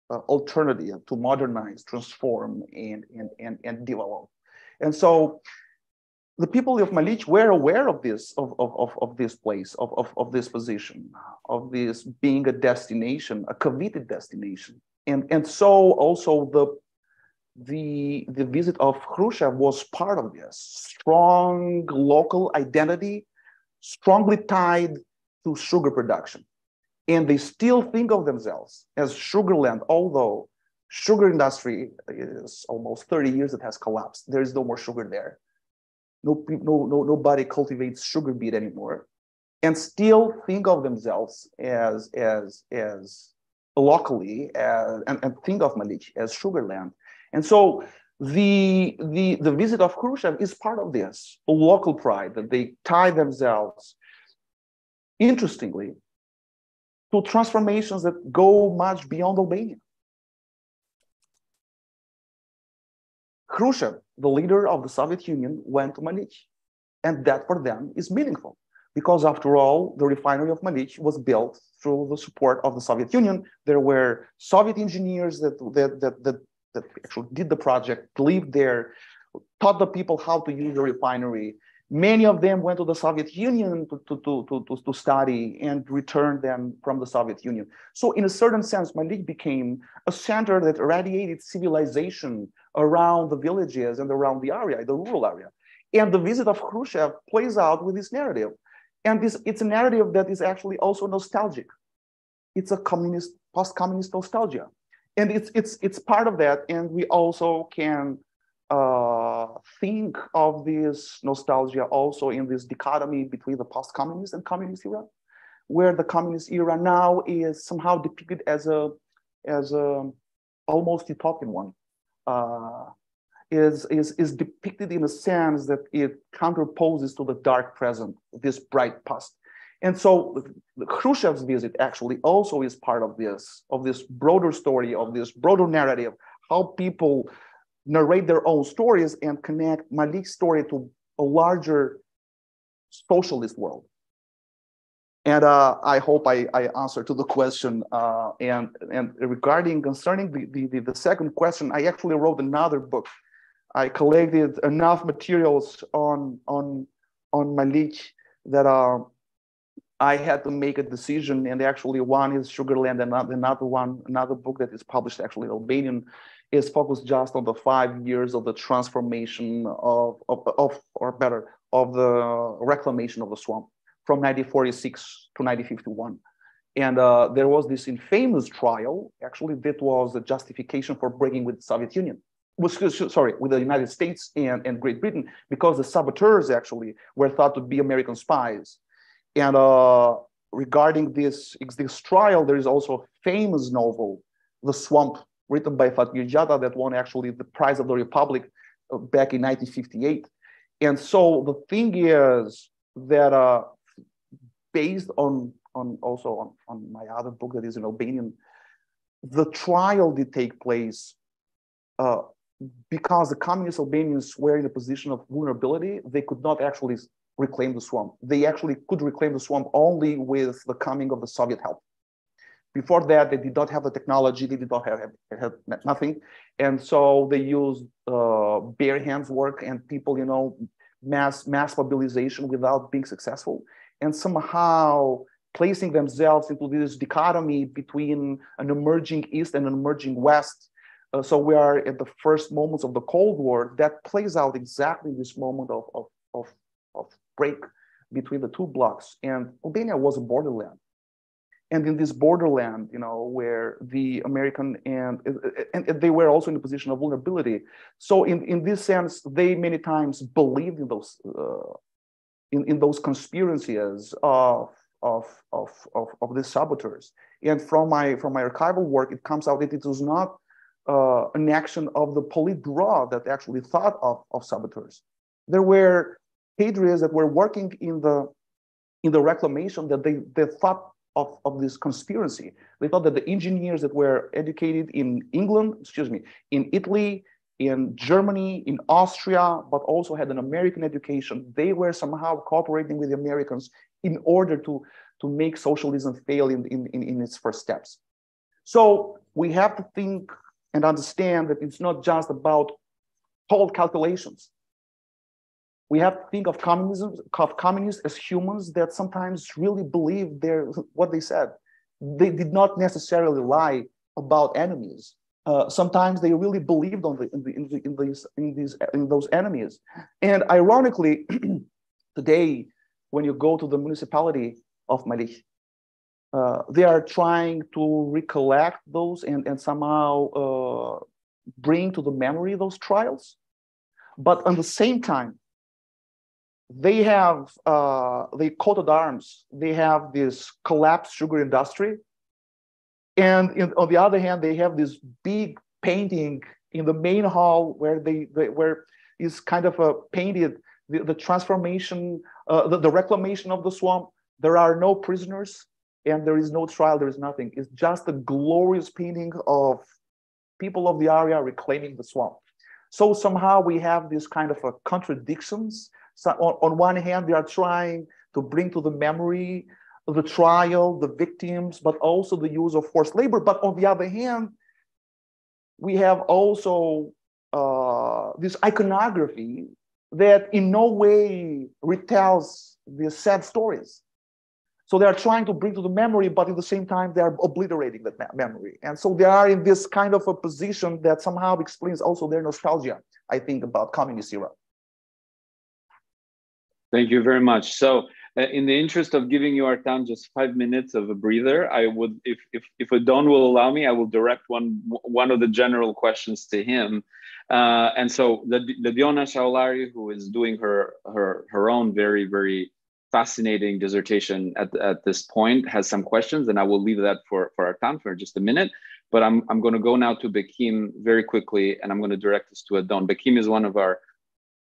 alternative to modernize, transform, and develop. And so the people of Maliq were aware of this, of this place, of this position, of this being a destination, a coveted destination. And so also the visit of Khrushchev was part of this strong local identity, strongly tied to sugar production. And they still think of themselves as Sugarland, although sugar industry is almost 30 years it has collapsed. There is no more sugar there. Nobody cultivates sugar beet anymore, and still think of themselves as locally and think of Maliq as Sugarland. And so the visit of Khrushchev is part of this local pride, that they tie themselves, interestingly, to transformations that go much beyond Albania. Khrushchev, the leader of the Soviet Union, went to Maliq, and that for them is meaningful, because after all, the refinery of Maliq was built through the support of the Soviet Union. There were Soviet engineers that that actually did the project, lived there, taught the people how to use the refinery. Many of them went to the Soviet Union to study and returned them from the Soviet Union. So in a certain sense, Maliq became a center that radiated civilization around the villages and around the area, the rural area. And the visit of Khrushchev plays out with this narrative. And it's a narrative that is actually also nostalgic. It's a communist, post-communist nostalgia. And it's part of that. And we also can think of this nostalgia also in this dichotomy between the post-communist and communist era, where the communist era now is somehow depicted as a almost utopian one, is depicted in a sense that it counterposes to the dark present, this bright past. And so Khrushchev's visit actually also is part of this broader story, of this broader narrative, how people narrate their own stories and connect Maliq's story to a larger socialist world. And I hope I answered to the question. And concerning the second question, I actually wrote another book. I collected enough materials on Maliq that I had to make a decision. And actually, one is Sugarland, and another book that is published actually in Albanian, is focused just on the 5 years of the transformation of the reclamation of the swamp from 1946 to 1951. And there was this infamous trial, actually, that was a justification for breaking with the Soviet Union, with the United States and Great Britain, because the saboteurs actually were thought to be American spies. And regarding this trial, there is also a famous novel, The Swamp, written by Fatmir Jada, that won actually the Prize of the Republic back in 1958. And so the thing is that based on my other book that is in Albanian, the trial did take place because the communist Albanians were in a position of vulnerability. They could not actually reclaim the swamp. They actually could reclaim the swamp only with the coming of the Soviet help. Before that, they did not have the technology, they did not have nothing. And so they used bare hands work and people, mass mobilization without being successful. And somehow placing themselves into this dichotomy between an emerging East and an emerging West. So we are at the first moments of the Cold War that plays out exactly this moment of break between the two blocks. And Albania was a borderland. And in this borderland, where the American and they were also in a position of vulnerability. So in this sense, they many times believed in those conspiracies of these saboteurs. And from my archival work, it comes out that it was not an action of the Politburo that actually thought of saboteurs. There were cadres that were working in the reclamation that they thought of this conspiracy. They thought that the engineers that were educated in in Italy, in Germany, in Austria, but also had an American education, they were somehow cooperating with the Americans in order to make socialism fail in its first steps. So we have to think and understand that it's not just about cold calculations. We have to think of communists as humans that sometimes really believe what they said. They did not necessarily lie about enemies. Sometimes they really believed in those enemies. And ironically, today, when you go to the municipality of Maliq, they are trying to recollect those and somehow bring to the memory those trials. But at the same time, they have they coated arms. They have this collapsed sugar industry, and on the other hand, they have this big painting in the main hall where where is kind of painted the transformation, the reclamation of the swamp. There are no prisoners, and there is no trial. There is nothing. It's just a glorious painting of people of the area reclaiming the swamp. So somehow we have this kind of contradictions. So on one hand, they are trying to bring to the memory the trial, the victims, but also the use of forced labor. But on the other hand, we have also this iconography that in no way retells the sad stories. So they are trying to bring to the memory, but at the same time, they are obliterating that memory. And so they are in this kind of a position that somehow explains also their nostalgia, I think, about communist era. Thank you very much. So in the interest of giving you, Artan, just 5 minutes of a breather, I would, if Edon will allow me, I will direct one of the general questions to him. And so the Diona Shaolari, who is doing her own very, very fascinating dissertation at this point, has some questions, and I will leave that for Artan for just a minute. But I'm going to go now to Bekim very quickly, and I'm going to direct this to Edon. Bekim is one of our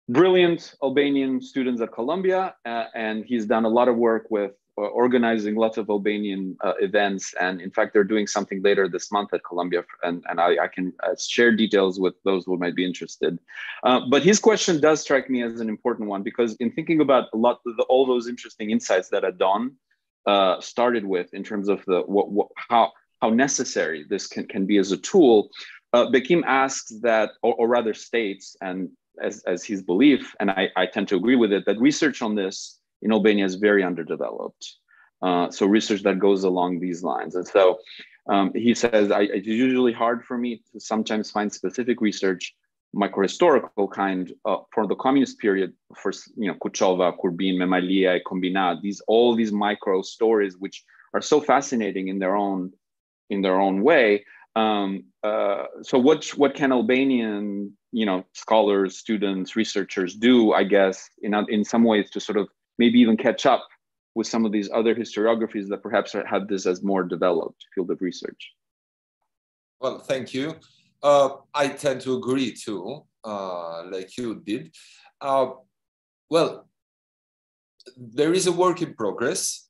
brilliant Albanian students at Columbia, and he's done a lot of work with organizing lots of Albanian events. And in fact, they're doing something later this month at Columbia, and I can share details with those who might be interested. But his question does strike me as an important one, because in thinking about all those interesting insights that Edon started with in terms of how necessary this can be as a tool, Bekim asks that, or rather states, and as his belief, and I tend to agree with it, that research on this in Albania is very underdeveloped. So research that goes along these lines. And so he says, it's usually hard for me to sometimes find specific research, microhistorical kind, for the communist period, for Kuchova, Kurbin, Memalia, Kombinat, all these micro stories, which are so fascinating in their own way. So what can Albanian scholars, students, researchers do, I guess, in some ways to sort of maybe even catch up with some of these other historiographies that perhaps have this as more developed field of research? Well, thank you. I tend to agree too, like you did. Well, there is a work in progress,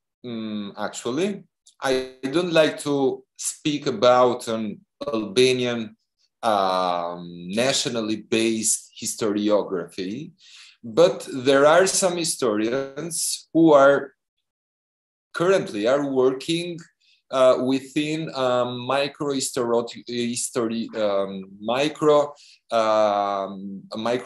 actually. I don't like to speak about an Albanian nationally based historiography, but there are some historians who are currently working within a micro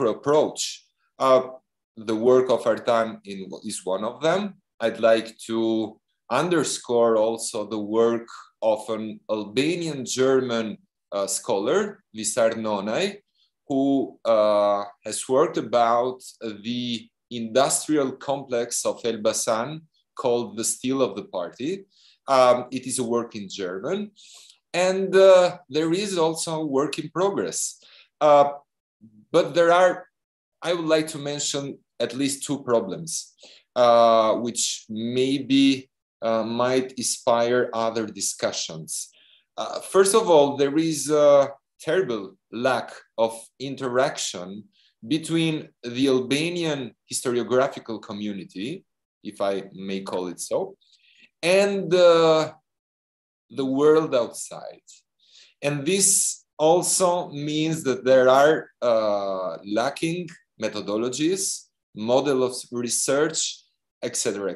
approach. The work of Artan is one of them. I'd like to underscore also the work of an Albanian German scholar, Visar Nonaj, who has worked about the industrial complex of Elbasan called The Steel of the Party. It is a work in German, and there is also work in progress. But I would like to mention at least two problems, which maybe might inspire other discussions. First of all, there is a terrible lack of interaction between the Albanian historiographical community, if I may call it so, and the world outside. And this also means that there are lacking methodologies, model of research, etc.,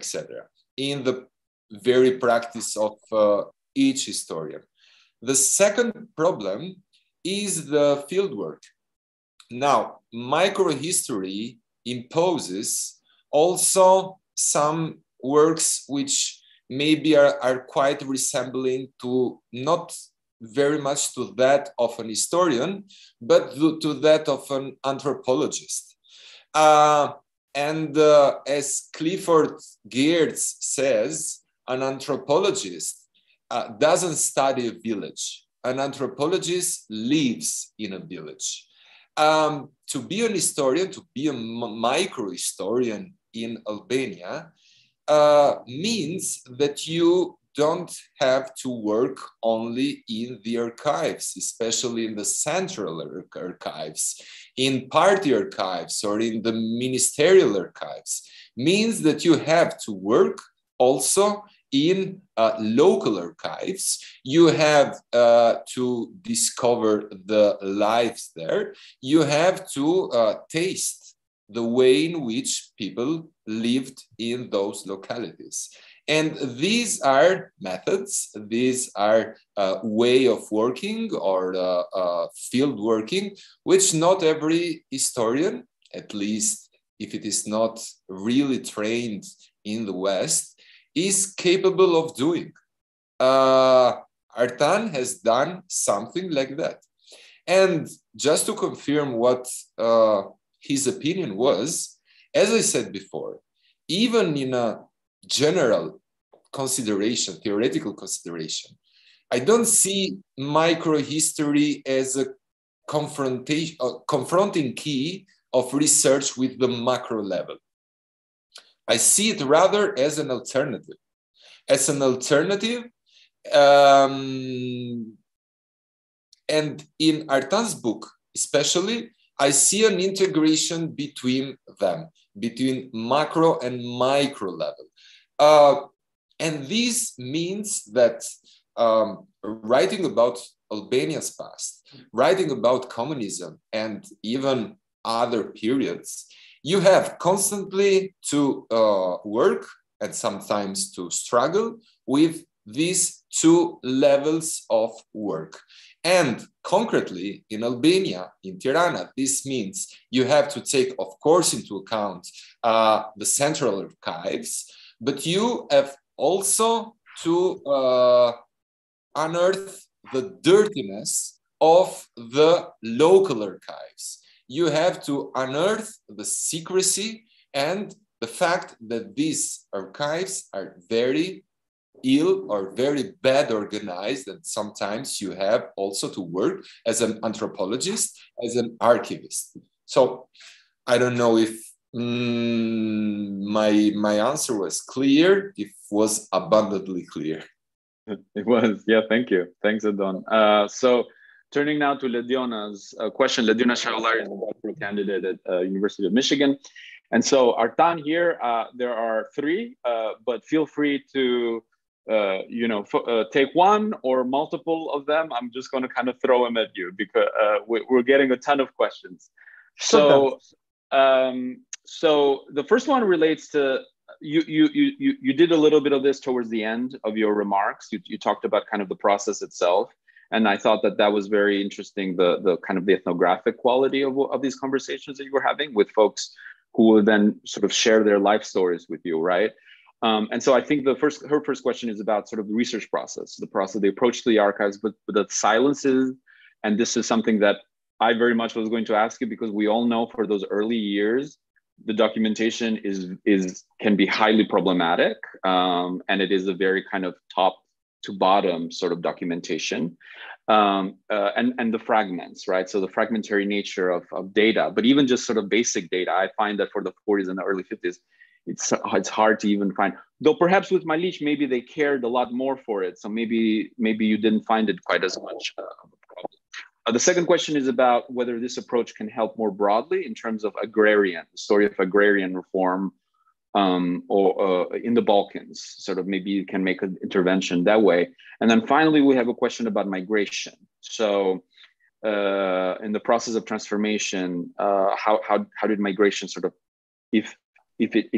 in the very practice of each historian. The second problem is the fieldwork. Now, microhistory imposes also some works which maybe are quite resembling to, not very much to that of an historian, but to that of an anthropologist. And as Clifford Geertz says, an anthropologist doesn't study a village. An anthropologist lives in a village. To be an historian, to be a micro-historian in Albania means that you don't have to work only in the archives, especially in the central archives, in party archives, or in the ministerial archives. Means that you have to work also in local archives. You have to discover the lives there. You have to taste the way in which people lived in those localities. And these are methods, these are way of working or field working, which not every historian, at least if it is not really trained in the West, is capable of doing. Artan has done something like that. And just to confirm what his opinion was, as I said before, even in a general consideration, theoretical consideration, I don't see microhistory as a confronting key of research with the macro level. I see it rather as an alternative. As an alternative, and in Artan's book, especially, I see an integration between them, between macro and micro level. And this means that writing about Albania's past, writing about communism, and even other periods, you have constantly to work and sometimes to struggle with these two levels of work. And concretely in Albania, in Tirana, this means you have to take, of course, into account the central archives, but you have also to unearth the dirtiness of the local archives. You have to unearth the secrecy and the fact that these archives are very ill or very bad organized, and sometimes you have also to work as an anthropologist, as an archivist. So I don't know if my answer was clear, if was abundantly clear. It was, yeah, thank you. Thanks, Edon. So turning now to Lediona's question. Lediona Shaolari is a doctoral candidate at University of Michigan. And so Artan here, there are three, but feel free to take one or multiple of them. I'm just going to kind of throw them at you because we're getting a ton of questions. So, so the first one relates to you did a little bit of this towards the end of your remarks. You talked about kind of the process itself, and I thought that was very interesting. The kind of the ethnographic quality of these conversations that you were having with folks who will then sort of share their life stories with you, right? And so I think her first question is about sort of the research process, the approach to the archives, but the silences. And this is something that I very much was going to ask you, because we all know for those early years, the documentation can be highly problematic, and it is a very kind of top to bottom sort of documentation, and the fragments, right? So the fragmentary nature of data, but even just sort of basic data, I find that for the 40s and the early 50s, it's hard to even find. Though perhaps with Maliq, maybe they cared a lot more for it, so maybe you didn't find it quite as much of a problem. The second question is about whether this approach can help more broadly in terms of the story of agrarian reform, or in the Balkans, sort of maybe you can make an intervention that way. And then finally, we have a question about migration. So in the process of transformation, how did migration sort of, if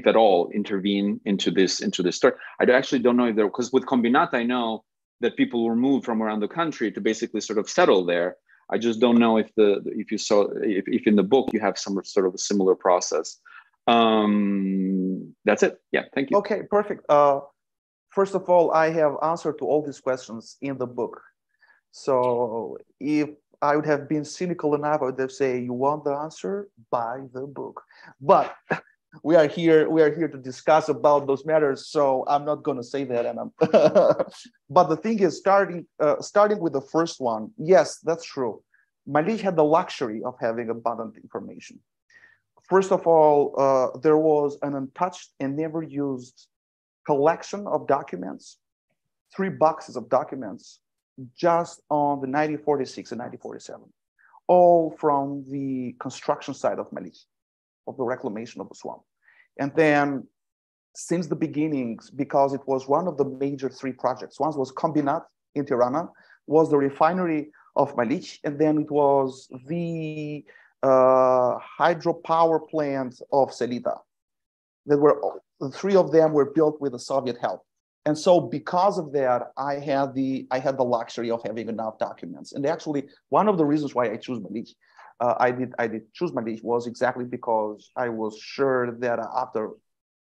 at all, intervene into this story? I actually don't know if there, because with Combinata, I know that people were moved from around the country to basically sort of settle there. I just don't know if if in the book you have some sort of a similar process. That's it. Yeah, thank you. Okay, perfect. First of all, I have answered to all these questions in the book. So if I would have been cynical enough, I would have said, you want the answer? Buy the book. But we are here to discuss about those matters, so I'm not going to say that. And but the thing is, starting with the first one, yes, that's true. Maliq had the luxury of having abundant information. First of all, there was an untouched and never used collection of documents, 3 boxes of documents, just on the 1946 and 1947, all from the construction side of Maliq, of the reclamation of the swamp. And then since the beginnings, because it was one of the major 3 projects, one was Combinat in Tirana, was the refinery of Maliq, and then it was the hydropower plant of Selita. The 3 of them were built with the Soviet help. And so because of that, I had the luxury of having enough documents. And actually, one of the reasons why I chose Maliq, I did choose Maliq was exactly because I was sure that after,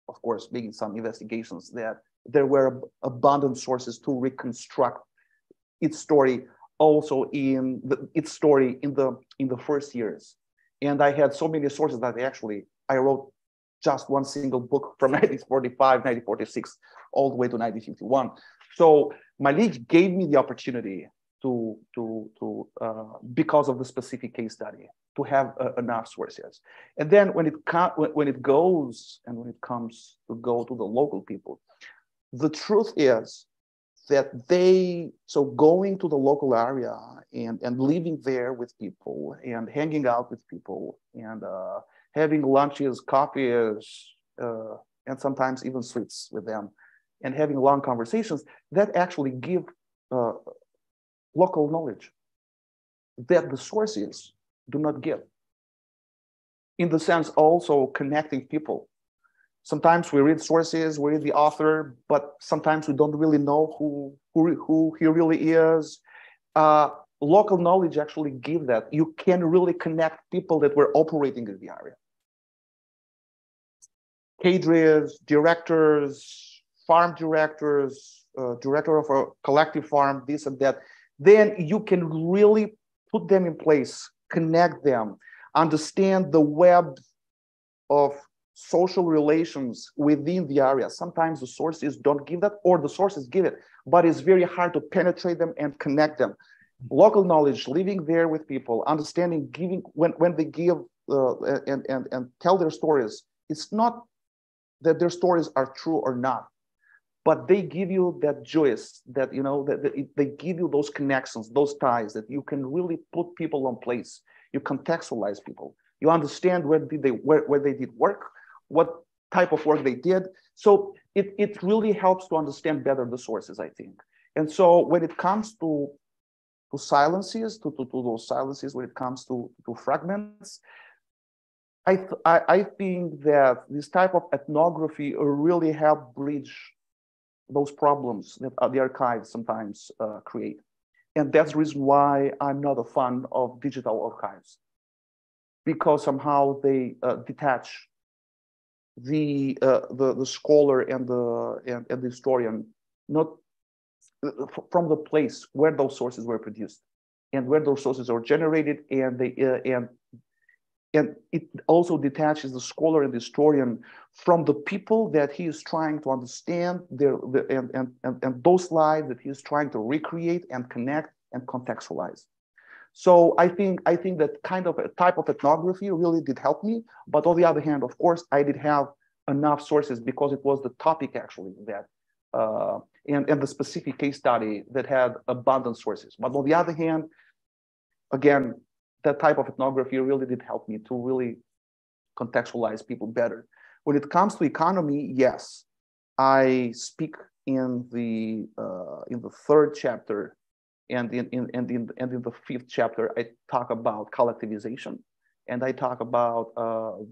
of course, making some investigations, that there were abundant sources to reconstruct its story, also in the first years. And I had so many sources that I wrote just one single book from 1945, 1946, all the way to 1951. So Maliq gave me the opportunity to because of the specific case study, to have enough sources. And then when it comes to go to the local people, the truth is that going to the local area and living there with people and hanging out with people and having lunches, coffees, and sometimes even sweets with them, and having long conversations, that actually give local knowledge that the sources do not give. In the sense also connecting people. Sometimes we read sources, we read the author, but sometimes we don't really know who he really is. Local knowledge actually give that. You can really connect people that were operating in the area. Cadres, directors, farm directors, director of a collective farm, this and that. Then you can really put them in place, connect them, understand the web of social relations within the area. Sometimes the sources don't give that, or the sources give it, but it's very hard to penetrate them and connect them. Local knowledge, living there with people, understanding, giving, when they give and tell their stories, it's not that their stories are true or not, but they give you that joyous, that, that they give you those connections, those ties, that you can really put people on place. You contextualize people. You understand where they did work, what type of work they did. So it really helps to understand better the sources, I think. And so when it comes to silences, to those silences, when it comes to fragments, I think that this type of ethnography really help bridge those problems that the archives sometimes create. And that's the reason why I'm not a fan of digital archives, because somehow they detach the scholar and the historian not from the place where those sources were produced and where those sources are generated, and it also detaches the scholar and the historian from the people that he is trying to understand, and those lives that he is trying to recreate and connect and contextualize. So I think that kind of a type of ethnography really did help me. But on the other hand, of course, I did have enough sources because it was the topic actually that and the specific case study that had abundant sources. But on the other hand, again, that type of ethnography really did help me to really contextualize people better. When it comes to economy, yes, I speak in the third chapter, and in the fifth chapter, I talk about collectivization, and I talk about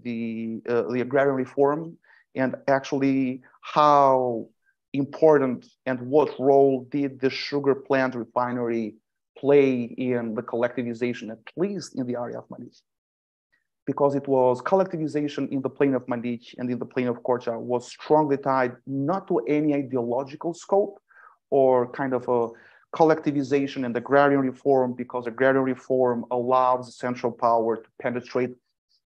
the agrarian reform, and actually how important and what role did the sugar plant refinery play in the collectivization, at least in the area of Maliq. Because it was collectivization in the plain of Maliq and in the plain of Hoxha was strongly tied not to any ideological scope or kind of a collectivization and agrarian reform, because agrarian reform allows the central power to penetrate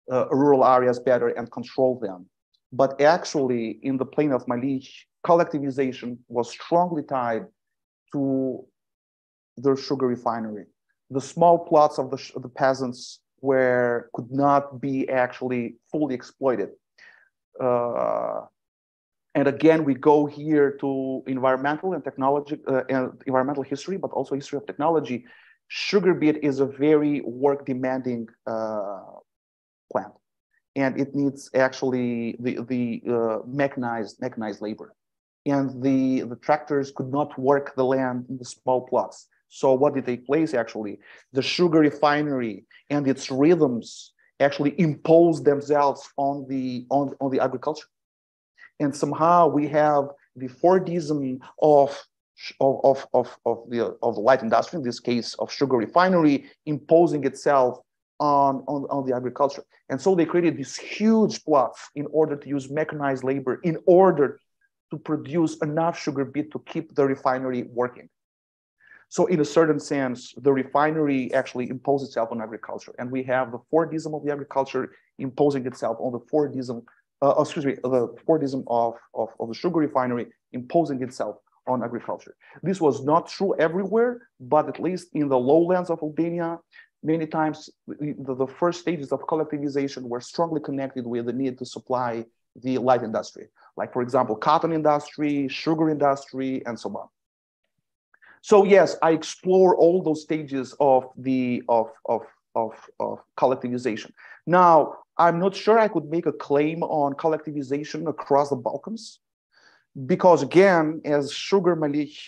rural areas better and control them. But actually in the plain of Maliq, collectivization was strongly tied to the sugar refinery. The small plots of the peasants could not be actually fully exploited. And again, we go here to environmental and technology and environmental history, but also history of technology. Sugar beet is a very work-demanding plant, and it needs actually the mechanized labor. And the tractors could not work the land in the small plots. So what did take place actually? The sugar refinery and its rhythms actually imposed themselves on the agriculture. And somehow we have the Fordism of the light industry, in this case of sugar refinery, imposing itself on the agriculture. And so they created this huge plots in order to use mechanized labor in order to produce enough sugar beet to keep the refinery working. So in a certain sense, the refinery actually imposed itself on agriculture. And we have the Fordism of the agriculture imposing itself on the Fordism, the Fordism of the sugar refinery imposing itself on agriculture. This was not true everywhere, but at least in the lowlands of Albania, many times the first stages of collectivization were strongly connected with the need to supply the light industry. Like, for example, cotton industry, sugar industry, and so on. So yes, I explore all those stages of collectivization. Now, I'm not sure I could make a claim on collectivization across the Balkans, because again, as Sugarland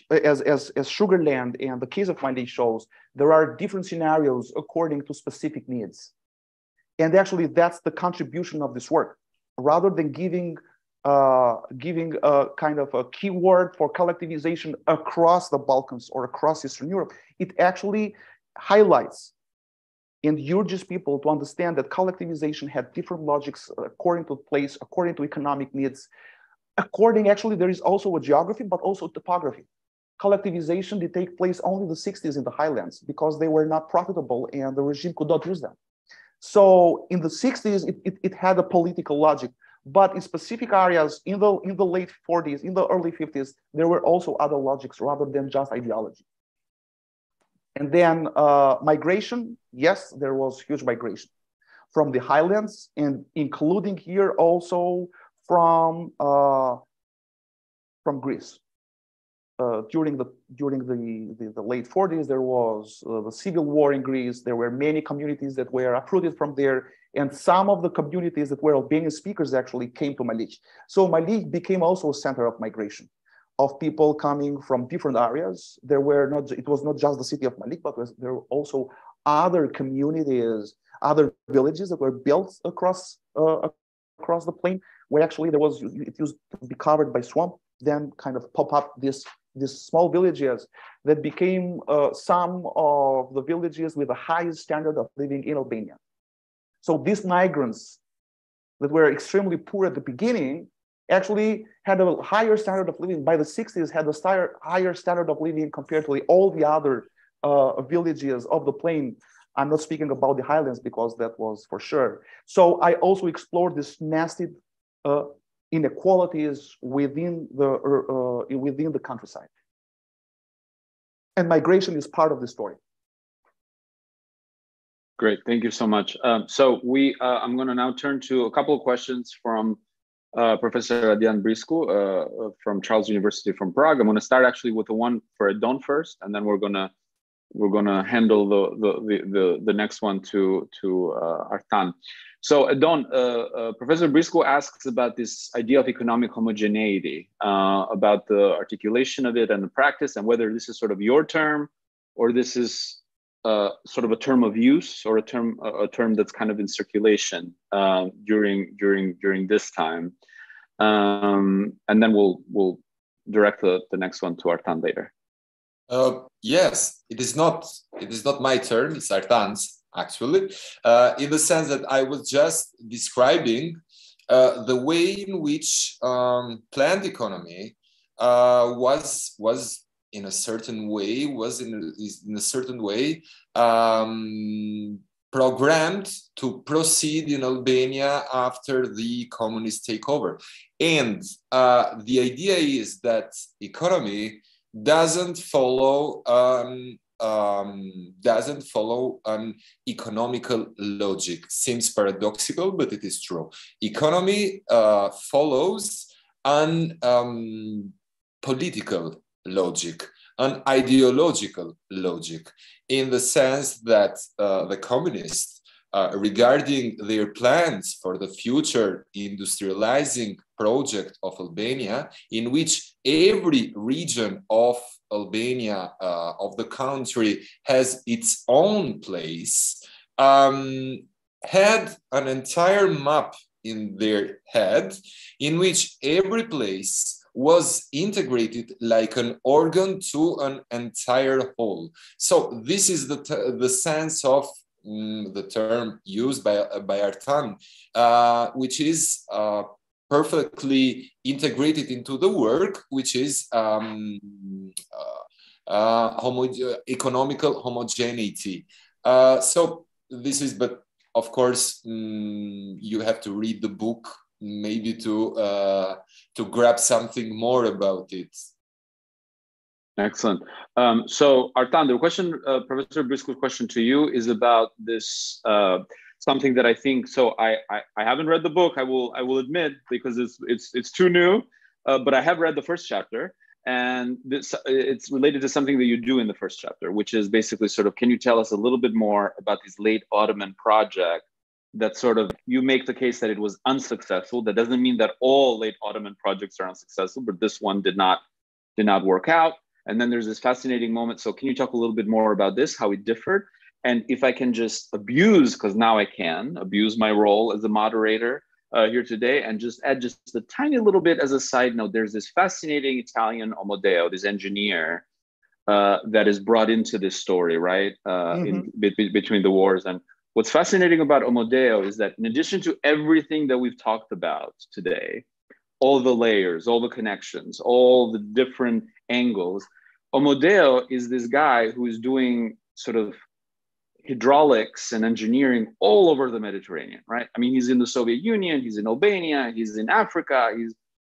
and the case of Maliq shows, there are different scenarios according to specific needs. And actually, that's the contribution of this work. Rather than giving a kind of a keyword for collectivization across the Balkans or across Eastern Europe, it actually highlights and urges people to understand that collectivization had different logics according to place, according to economic needs. Actually, there is also a geography, but also topography. Collectivization did take place only in the 60s in the highlands because they were not profitable and the regime could not use them. So in the 60s, it had a political logic. But in specific areas, in the late 40s, in the early 50s, there were also other logics rather than just ideology. And then migration, yes, there was huge migration from the highlands, and including here also from Greece. During the late 40s, there was the civil war in Greece. There were many communities that were uprooted from there. And some of the communities that were Albanian speakers actually came to Maliq. So Maliq became also a center of migration of people coming from different areas. It was not just the city of Maliq, but there were also other communities, other villages that were built across the plain, where actually it used to be covered by swamp, then kind of pop up these small villages that became some of the villages with the highest standard of living in Albania. So these migrants that were extremely poor at the beginning actually had a higher standard of living. By the 60s, had a higher standard of living compared to all the other villages of the plain. I'm not speaking about the highlands because that was for sure. So I also explored this nasty inequalities within the countryside. And migration is part of the story. Great, thank you so much. So I'm going to now turn to a couple of questions from Professor Adrian Briscu from Charles University from Prague. I'm going to start actually with the one for Edon first, and then we're gonna handle the next one to Artan. So Edon, Professor Briscu asks about this idea of economic homogeneity, about the articulation of it and the practice, and whether this is sort of your term or this is sort of a term of use or a term that's kind of in circulation during this time, and then we'll direct the next one to Artan later. Yes, it is not my term, it's Artan's actually, in the sense that I was just describing the way in which planned economy was in a certain way, programmed to proceed in Albania after the communist takeover. And the idea is that economy doesn't follow an economical logic. Seems paradoxical, but it is true. Economy follows an political logic, an ideological logic, in the sense that the communists, regarding their plans for the future industrializing project of Albania, in which every region of Albania, of the country, has its own place, had an entire map in their head in which every place was integrated like an organ to an entire whole. So this is the sense of the term used by Artan, which is perfectly integrated into the work, which is economical homogeneity. So this is, but of course, you have to read the book maybe to grab something more about it. Excellent. So Artan, the question, Professor Briscoe's question to you is about this, something that I think, so I haven't read the book, I will admit, because it's too new, but I have read the first chapter, and it's related to something that you do in the first chapter, which is basically sort of, can you tell us a little bit more about these late Ottoman projects that sort of, you make the case that it was unsuccessful. That doesn't mean that all late Ottoman projects are unsuccessful, but this one did not work out. And then there's this fascinating moment. So can you talk a little bit more about this, how it differed? And if I can just abuse, because now I can abuse my role as a moderator here today, and just add just a tiny little bit as a side note, there's this fascinating Italian Amodeo, this engineer that is brought into this story, right? Between the wars. And what's fascinating about Amodeo is that in addition to everything that we've talked about today, all the layers, all the connections, all the different angles, Amodeo is this guy who is doing sort of hydraulics and engineering all over the Mediterranean, right? I mean, he's in the Soviet Union, he's in Albania, he's in Africa.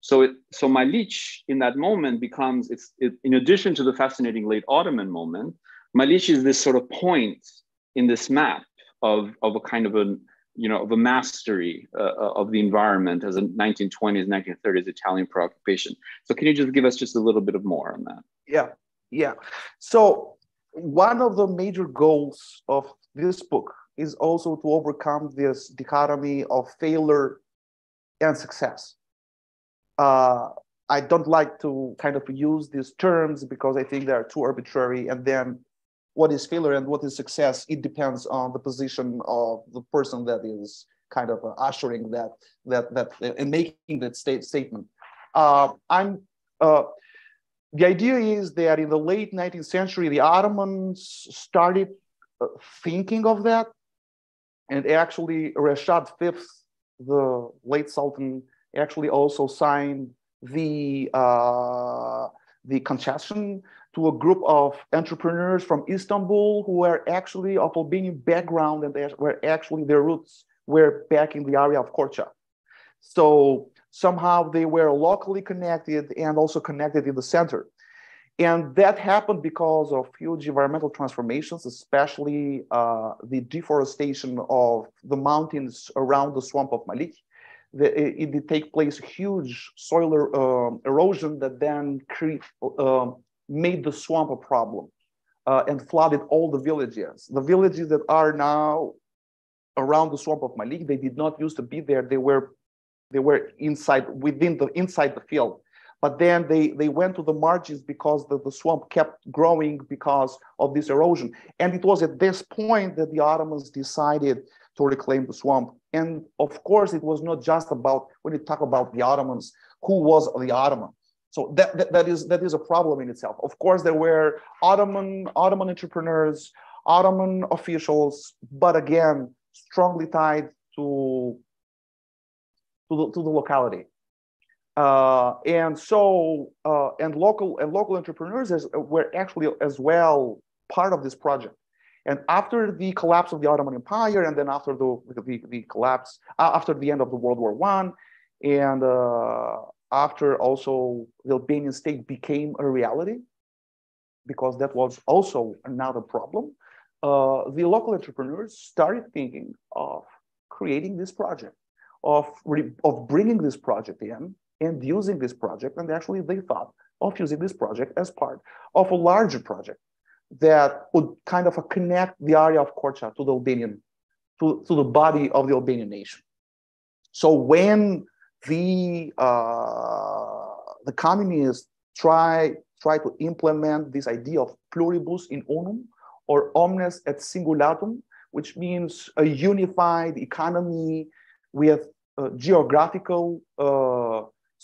So Maliq in that moment becomes, in addition to the fascinating late Ottoman moment, Maliq is this sort of point in this map of a kind of a mastery of the environment as a 1920s, 1930s Italian preoccupation. So can you just give us just a little bit of more on that? Yeah. So one of the major goals of this book is also to overcome this dichotomy of failure and success. I don't like to kind of use these terms because I think they are too arbitrary. And then what is failure and what is success, it depends on the position of the person that is kind of ushering that and making that statement. The idea is that in the late 19th century, the Ottomans started thinking of that. And actually, Rashad V, the late Sultan, actually also signed the concession to a group of entrepreneurs from Istanbul who were actually of Albanian background, and were actually their roots were back in the area of Korça. So somehow they were locally connected and also connected in the center. And that happened because of huge environmental transformations, especially the deforestation of the mountains around the swamp of Maliq. It did take place huge soil erosion that then made the swamp a problem and flooded all the villages. The villages that are now around the swamp of Maliq, they did not used to be there. They were inside the field. But then they went to the margins because the swamp kept growing because of this erosion. And it was at this point that the Ottomans decided to reclaim the swamp. And of course, it was not just about, when you talk about the Ottomans, who was the Ottoman? So that is a problem in itself. Of course, there were Ottoman entrepreneurs, Ottoman officials, but again, strongly tied to the locality. And local entrepreneurs were actually as well part of this project. And after the collapse of the Ottoman Empire, and then after the collapse, after the end of the World War I, and after also the Albanian state became a reality, because that was also another problem, the local entrepreneurs started thinking of creating this project, of bringing this project in and using this project. And actually they thought of using this project as part of a larger project that would kind of connect the area of Korça to the Albanian, to the body of the Albanian nation. So when the communists try to implement this idea of pluribus in unum, or omnes et singulatum, which means a unified economy with geographical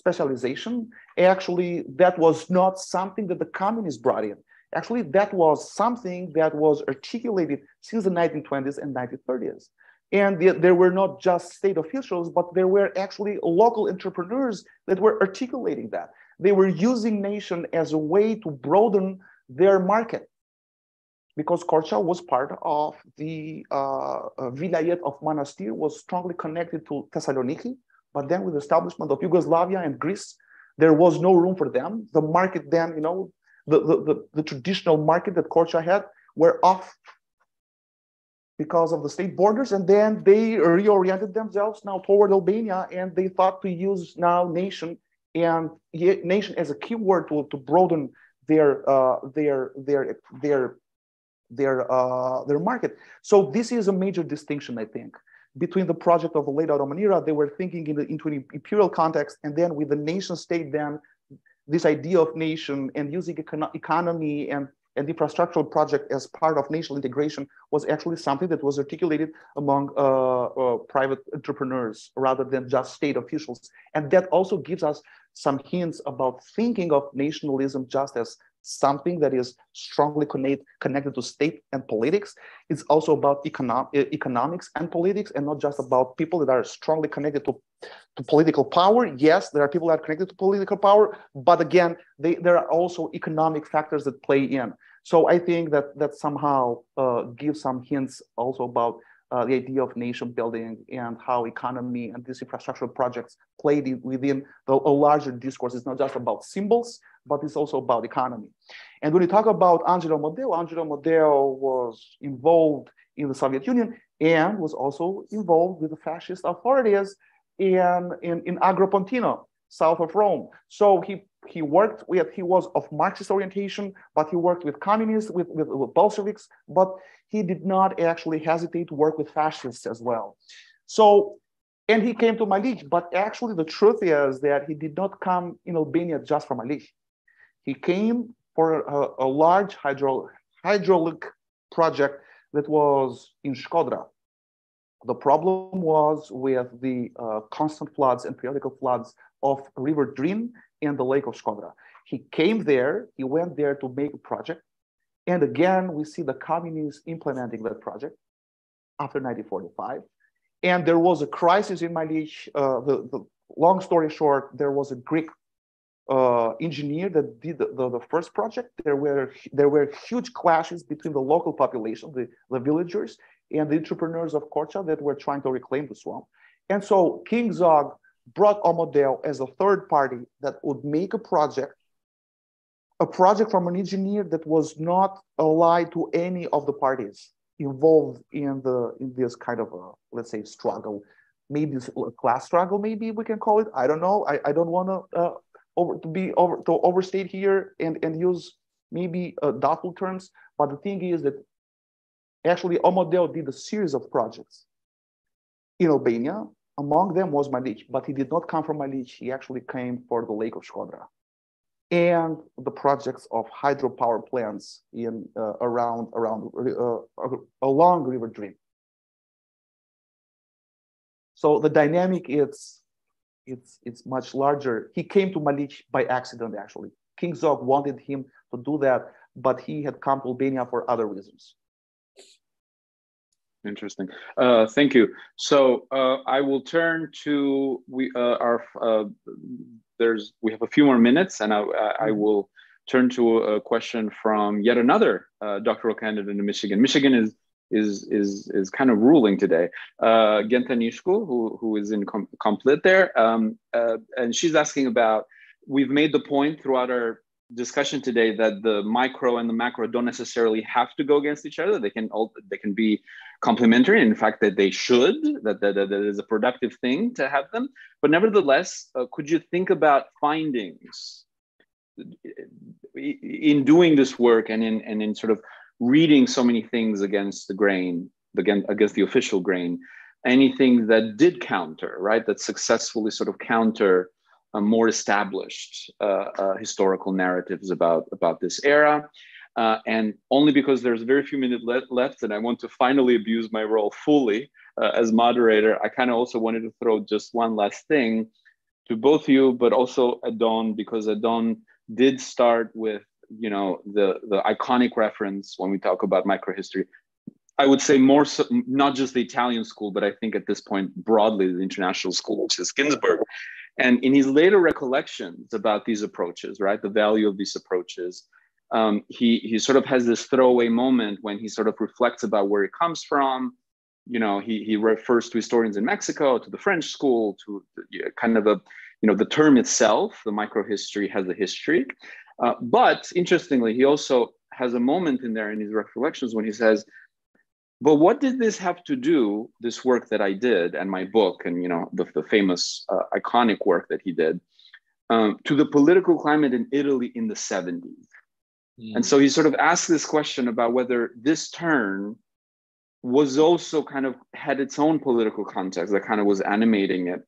specialization. Actually, that was not something that the communists brought in. Actually, that was something that was articulated since the 1920s and 1930s. And there were not just state officials, but there were actually local entrepreneurs that were articulating that. They were using nation as a way to broaden their market, because Korça was part of the Vilayet of Manastir, was strongly connected to Thessaloniki. But then with the establishment of Yugoslavia and Greece, there was no room for them. The market then, you know, the traditional market that Korça had were off because of the state borders. And then they reoriented themselves now toward Albania, and they thought to use now nation and nation as a keyword to broaden their market. So this is a major distinction, I think, between the project of the late Ottoman era. They were thinking into an imperial context, and then with the nation state, then this idea of nation and using economy and infrastructural project as part of national integration was actually something that was articulated among private entrepreneurs rather than just state officials. And that also gives us some hints about thinking of nationalism just as something that is strongly connected to state and politics. It's also about economics and politics, and not just about people that are strongly connected to political power. Yes, there are people that are connected to political power, but again, there are also economic factors that play in. So I think that somehow gives some hints also about the idea of nation building and how economy and these infrastructural projects played within a larger discourse. It's not just about symbols, but it's also about economy. And when you talk about Angelo Modeo was involved in the Soviet Union and was also involved with the fascist authorities in Agropontino, south of Rome. So he was of Marxist orientation, but he worked with communists, with Bolsheviks, but he did not actually hesitate to work with fascists as well. So, and he came to Maliq, but actually the truth is that he did not come in Albania just for Maliq. He came for a large hydraulic project that was in Shkodra. The problem was with the constant floods and periodical floods of River Drin and the Lake of Shkodra. He came there, he went there to make a project. And again, we see the communists implementing that project after 1945. And there was a crisis in Maliq. The long story short, there was a Greek engineer that did the first project. There were huge clashes between the local population, the villagers, and the entrepreneurs of Korça that were trying to reclaim the swamp. And so King Zog brought Omodel as a third party that would make a project from an engineer that was not allied to any of the parties involved in this kind of a, let's say, struggle, maybe a class struggle, maybe we can call it. I don't know. I don't want to overstate here and use maybe doubtful terms. But the thing is that actually Omodel did a series of projects in Albania. Among them was Maliq, but he did not come from Maliq. He actually came for the Lake of Shkodra and the projects of hydropower plants in along River Drin. So the dynamic it's much larger. He came to Maliq by accident, actually. King Zog wanted him to do that, but he had come to Albania for other reasons. Interesting. Thank you. So I will turn to we have a few more minutes, and I will turn to a question from yet another doctoral candidate in Michigan. Michigan is kind of ruling today. Genta Nishku, who is in Complit there, and she's asking about. We've made the point throughout our discussion today that the micro and the macro don't necessarily have to go against each other. They can be complementary. In fact, that they should. That is a productive thing to have them. But nevertheless, could you think about findings in doing this work and in sort of reading so many things against the grain, against the official grain? Anything that did counter, right? That successfully sort of counter more established historical narratives about this era. And only because there's very few minutes left and I want to finally abuse my role fully as moderator, I kind of also wanted to throw just one last thing both of you, but also Edon, because Edon did start with, you know, the iconic reference when we talk about microhistory. I would say more so, not just the Italian school, but I think at this point broadly the international school, which is Ginsburg. And in his later recollections about these approaches, right, the value of these approaches, he sort of has this throwaway moment when he sort of reflects about where he comes from. You know, he refers to historians in Mexico, to the French school, to kind of a, you know, the term itself, the microhistory has a history. But interestingly, he also has a moment in there in his recollections when he says, but what did this have to do, this work that I did and my book and, you know, the famous iconic work that he did, to the political climate in Italy in the 70s? And so he sort of asked this question about whether this turn was also kind of had its own political context that kind of was animating it.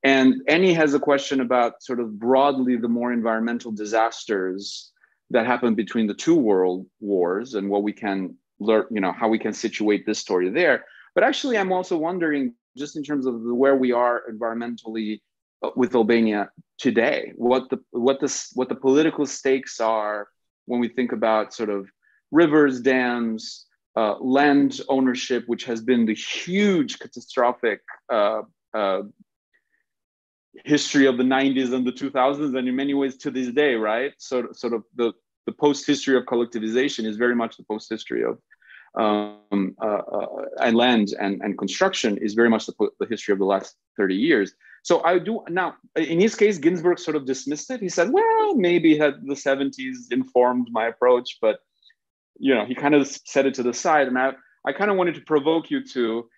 And he has a question about sort of broadly the more environmental disasters that happened between the two world wars and what we can learn, you know, how we can situate this story there. But actually, I'm also wondering, just in terms of where we are environmentally with Albania today, what the political stakes are when we think about sort of rivers, dams, land ownership, which has been the huge catastrophic history of the 90s and the 2000s, and in many ways to this day, right? So sort of the post-history of collectivization is very much the post-history of and land and construction is very much the history of the last 30 years. So I do now, in his case, Ginsburg sort of dismissed it. He said, well, maybe had the 70s informed my approach, but you know, he kind of set it to the side. And I kind of wanted to provoke you to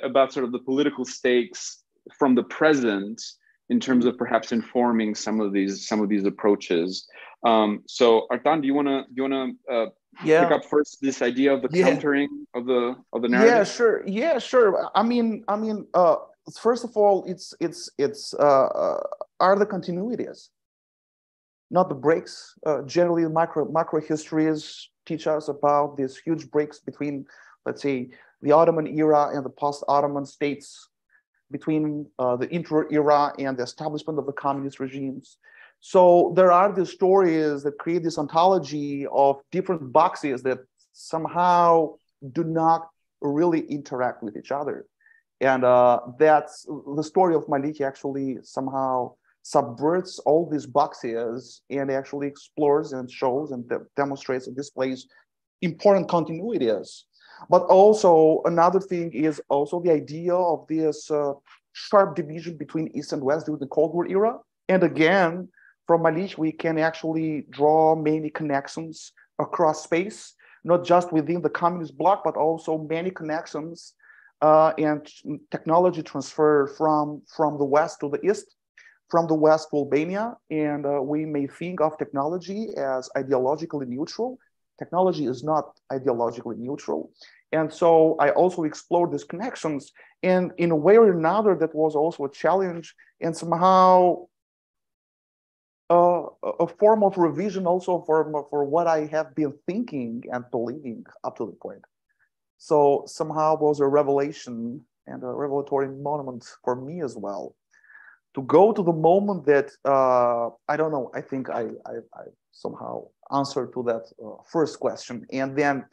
about sort of the political stakes from the present in terms of perhaps informing some of these approaches. So Artan, do you want to pick up first this idea of the countering of the narrative? Yeah, sure. I mean, first of all, it's are the continuities, not the breaks. Generally, microhistories teach us about these huge breaks between, let's say, the Ottoman era and the post-Ottoman states, between the inter-era and the establishment of the communist regimes. So there are these stories that create this ontology of different boxes that somehow do not really interact with each other. And that's the story of Maliq actually somehow subverts all these boxes and actually explores and shows and demonstrates and displays important continuities. But also another thing is also the idea of this sharp division between East and West during the Cold War era. And again, from Maliq, we can actually draw many connections across space, not just within the communist bloc, but also many connections and technology transfer from the West to the East, from the West to Albania. And we may think of technology as ideologically neutral. Technology is not ideologically neutral. And so I also explored these connections. And in a way or another, that was also a challenge and somehow a form of revision also for what I have been thinking and believing up to the point. So somehow it was a revelation and a revelatory moment for me as well. To go to the moment that, I don't know, I think I somehow answered to that first question. And then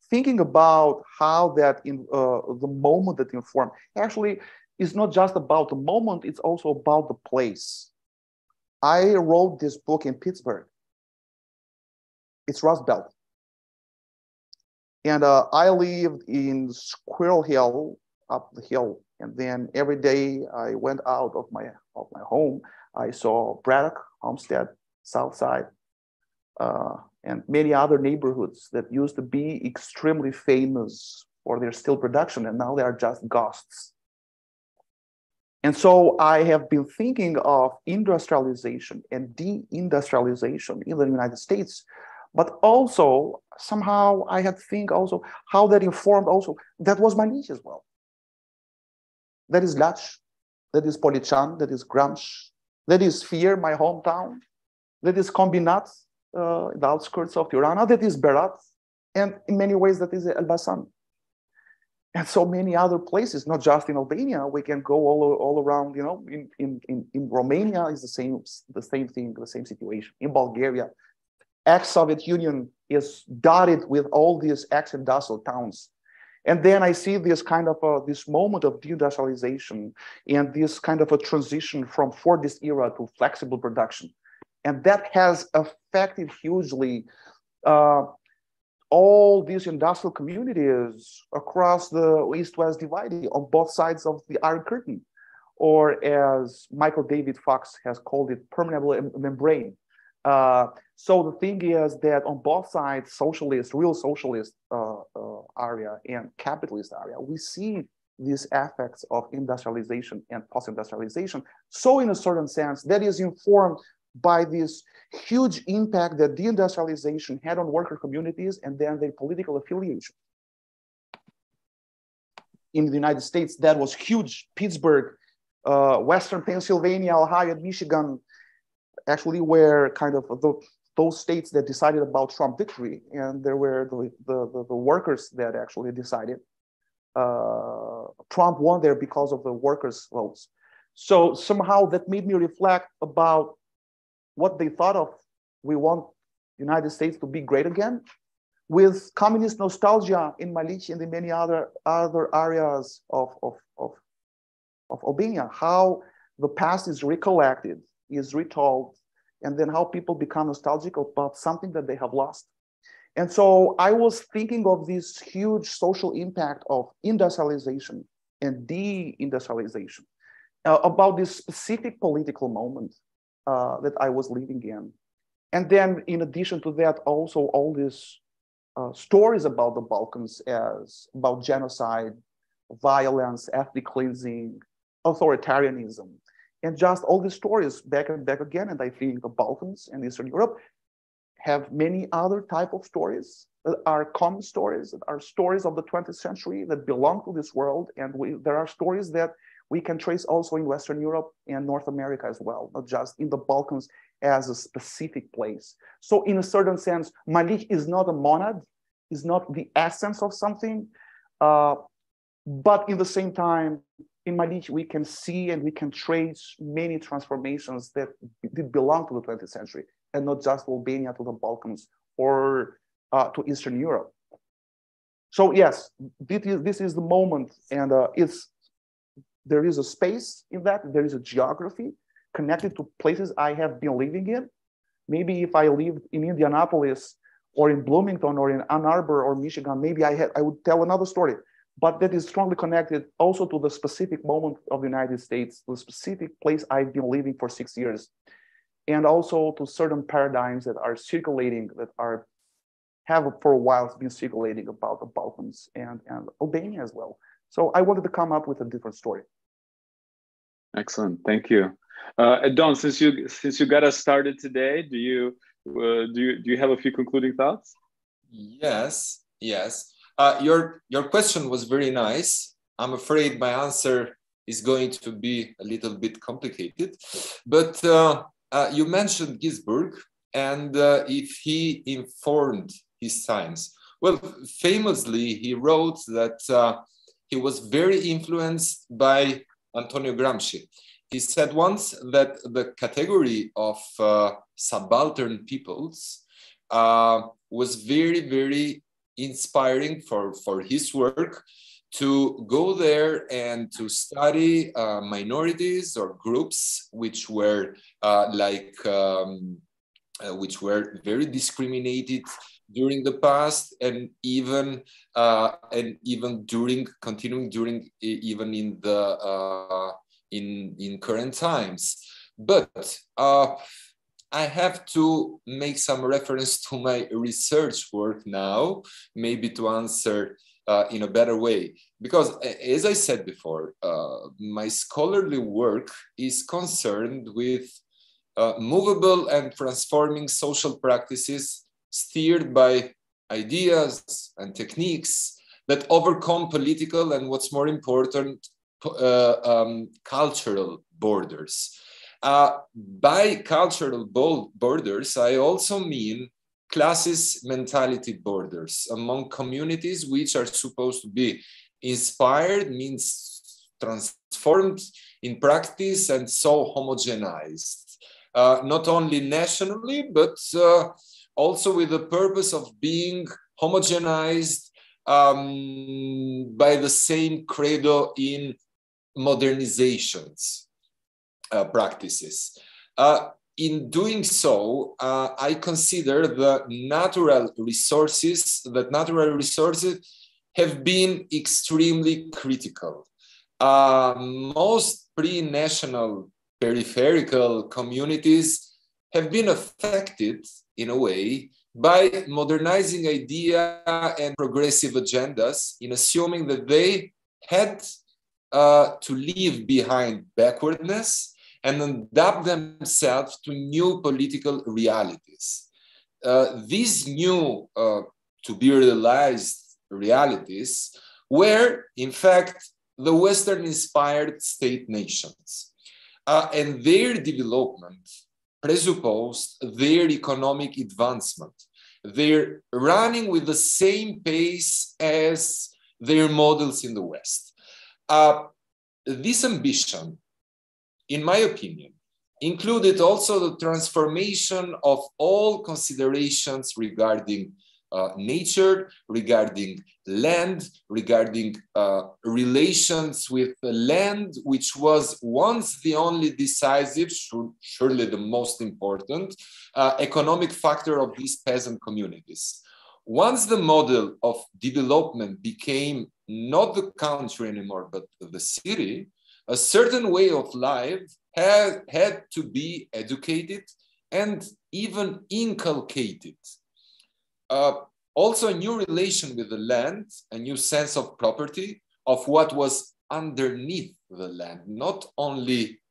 thinking about how that in the moment that informed, actually is not just about the moment, it's also about the place. I wrote this book in Pittsburgh. It's Rust Belt. And I lived in Squirrel Hill, up the hill. And then every day I went out of my home, I saw Braddock, Homestead, Southside, and many other neighborhoods that used to be extremely famous for their steel production, and now they are just ghosts. And so I have been thinking of industrialization and de-industrialization in the United States, but also somehow I had to think also how that informed also, that was my niche as well. That is Lach, that is Polichan, that is Gramsci, that is Fier, my hometown, that is Kombinat, the outskirts of Tirana, that is Berat, and in many ways that is Elbasan. and so many other places, not just in Albania. We can go all around, you know, in Romania is the same thing, the same situation. In Bulgaria, ex-Soviet Union is dotted with all these ex-industrial towns. And then I see this kind of this moment of deindustrialization and this kind of a transition from Fordist era to flexible production. And that has affected hugely all these industrial communities across the East-West divide on both sides of the Iron Curtain, or as Michael David Fox has called it, permeable membrane. So the thing is that on both sides, socialist, real socialist area and capitalist area, we see these effects of industrialization and post-industrialization. So in a certain sense, that is informed by this huge impact that deindustrialization had on worker communities and then their political affiliation. In the United States, that was huge. Pittsburgh, Western Pennsylvania, Ohio, Michigan, actually were kind of those states that decided about Trump victory. And there were the workers that actually decided. Trump won there because of the workers' votes. So somehow that made me reflect about what they thought of. We want the United States to be great again, with communist nostalgia in Maliq and in many other areas of Albania, how the past is recollected, is retold, and then how people become nostalgic about something that they have lost. And so I was thinking of this huge social impact of industrialization and deindustrialization, about this specific political moment that I was living in. And then in addition to that, also all these stories about the Balkans as about genocide, violence, ethnic cleansing, authoritarianism, and just all these stories back and back again. And I think the Balkans and Eastern Europe have many other type of stories that are common stories, that are stories of the 20th century that belong to this world. And there are stories that we can trace also in Western Europe and North America as well, not just in the Balkans as a specific place. So in a certain sense, Maliq is not a monad, is not the essence of something, but in the same time, in Maliq, we can see and we can trace many transformations that did belong to the 20th century and not just Albania to the Balkans or to Eastern Europe. So yes, this is the moment, and there is a space in that, there is a geography connected to places I have been living in. Maybe if I lived in Indianapolis or in Bloomington or in Ann Arbor or Michigan, maybe I would tell another story. But that is strongly connected also to the specific moment of the United States, the specific place I've been living for 6 years, and also to certain paradigms that are circulating, that have for a while been circulating about the Balkans and Albania as well. So I wanted to come up with a different story. Excellent, thank you. Edon, since you got us started today, do you have a few concluding thoughts? Yes. Your question was very nice. I'm afraid my answer is going to be a little bit complicated, but you mentioned Gisberg and if he informed his times. Well, famously, he wrote that he was very influenced by Antonio Gramsci. He said once that the category of subaltern peoples was very, very inspiring for his work, to go there and to study minorities or groups which were which were very discriminated during the past, and even continuing during even in the in current times. But I have to make some reference to my research work now, maybe to answer in a better way. Because as I said before, my scholarly work is concerned with movable and transforming social practices steered by ideas and techniques that overcome political and, what's more important, cultural borders. By cultural borders, I also mean classes mentality borders among communities which are supposed to be inspired means transformed in practice and so homogenized, not only nationally, but also with the purpose of being homogenized by the same credo in modernizations practices. In doing so, I consider that natural resources have been extremely critical. Most pre-national peripheral communities have been affected in a way by modernizing idea and progressive agendas in assuming that they had to leave behind backwardness and adapt themselves to new political realities. These new to be realized realities were, in fact, the Western-inspired state nations. And their development presupposed their economic advancement. They're running with the same pace as their models in the West. This ambition, in my opinion, included also the transformation of all considerations regarding nature, regarding land, regarding relations with the land, which was once the only decisive, surely the most important, economic factor of these peasant communities. Once the model of development became not the country anymore, but the city, a certain way of life had to be educated and even inculcated. Also a new relation with the land, a new sense of property, of what was underneath the land, not only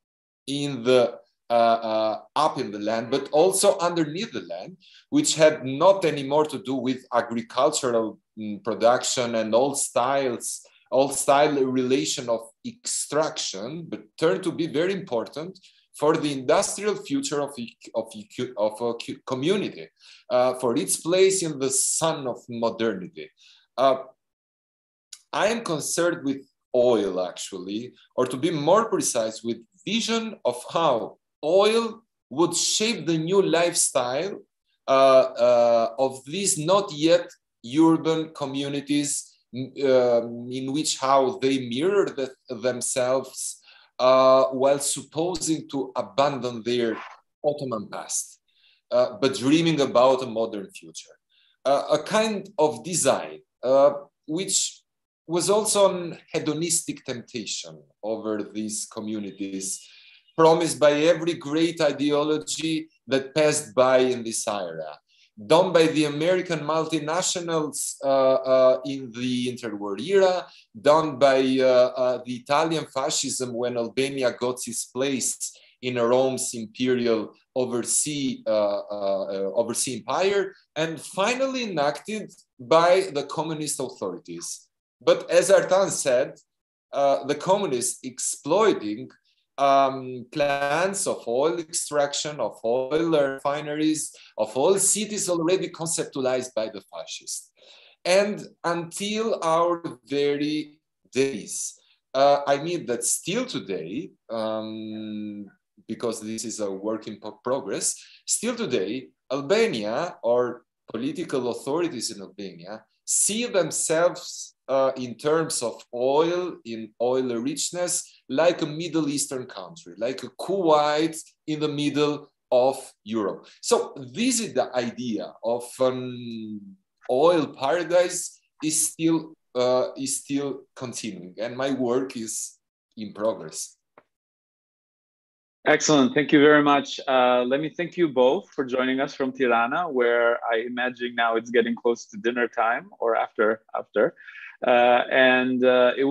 in the up in the land, but also underneath the land, which had not anymore to do with agricultural production and old style relation of extraction, but turned to be very important for the industrial future of a community, for its place in the sun of modernity. I am concerned with oil, actually, or to be more precise, with vision of how oil would shape the new lifestyle of these not yet urban communities, in which how they mirror themselves while supposing to abandon their Ottoman past, but dreaming about a modern future. A kind of design which was also an hedonistic temptation over these communities, promised by every great ideology that passed by in this era, done by the American multinationals in the interwar era, done by the Italian fascism when Albania got its place in Rome's imperial overseas empire, and finally enacted by the communist authorities. But as Artan said, the communists exploiting plans of oil extraction, of oil refineries, of oil cities already conceptualized by the fascists. And until our very days, I mean that still today, because this is a work in progress, still today, Albania or political authorities in Albania see themselves in terms of oil, in oil richness, like a Middle Eastern country, like a Kuwait in the middle of Europe. So this is the idea of an oil paradise is still continuing, and my work is in progress. Excellent. Thank you very much. Let me thank you both for joining us from Tirana, where I imagine now it's getting close to dinner time or after. It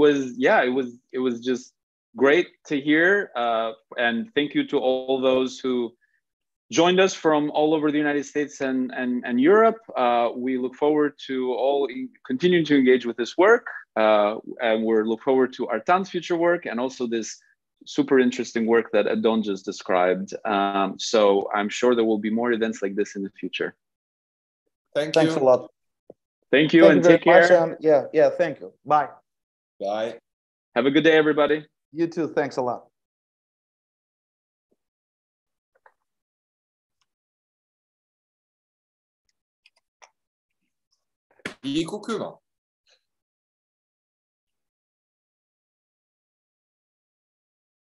was just great to hear. And thank you to all those who joined us from all over the United States and Europe. We look forward to all continuing to engage with this work. And we look forward to Artan's future work and also this super interesting work that Edon just described. So I'm sure there will be more events like this in the future. Thanks a lot. Thank you and take care. Yeah, thank you. Bye. Bye. Have a good day, everybody. You too. Thanks a lot. I i kukyma.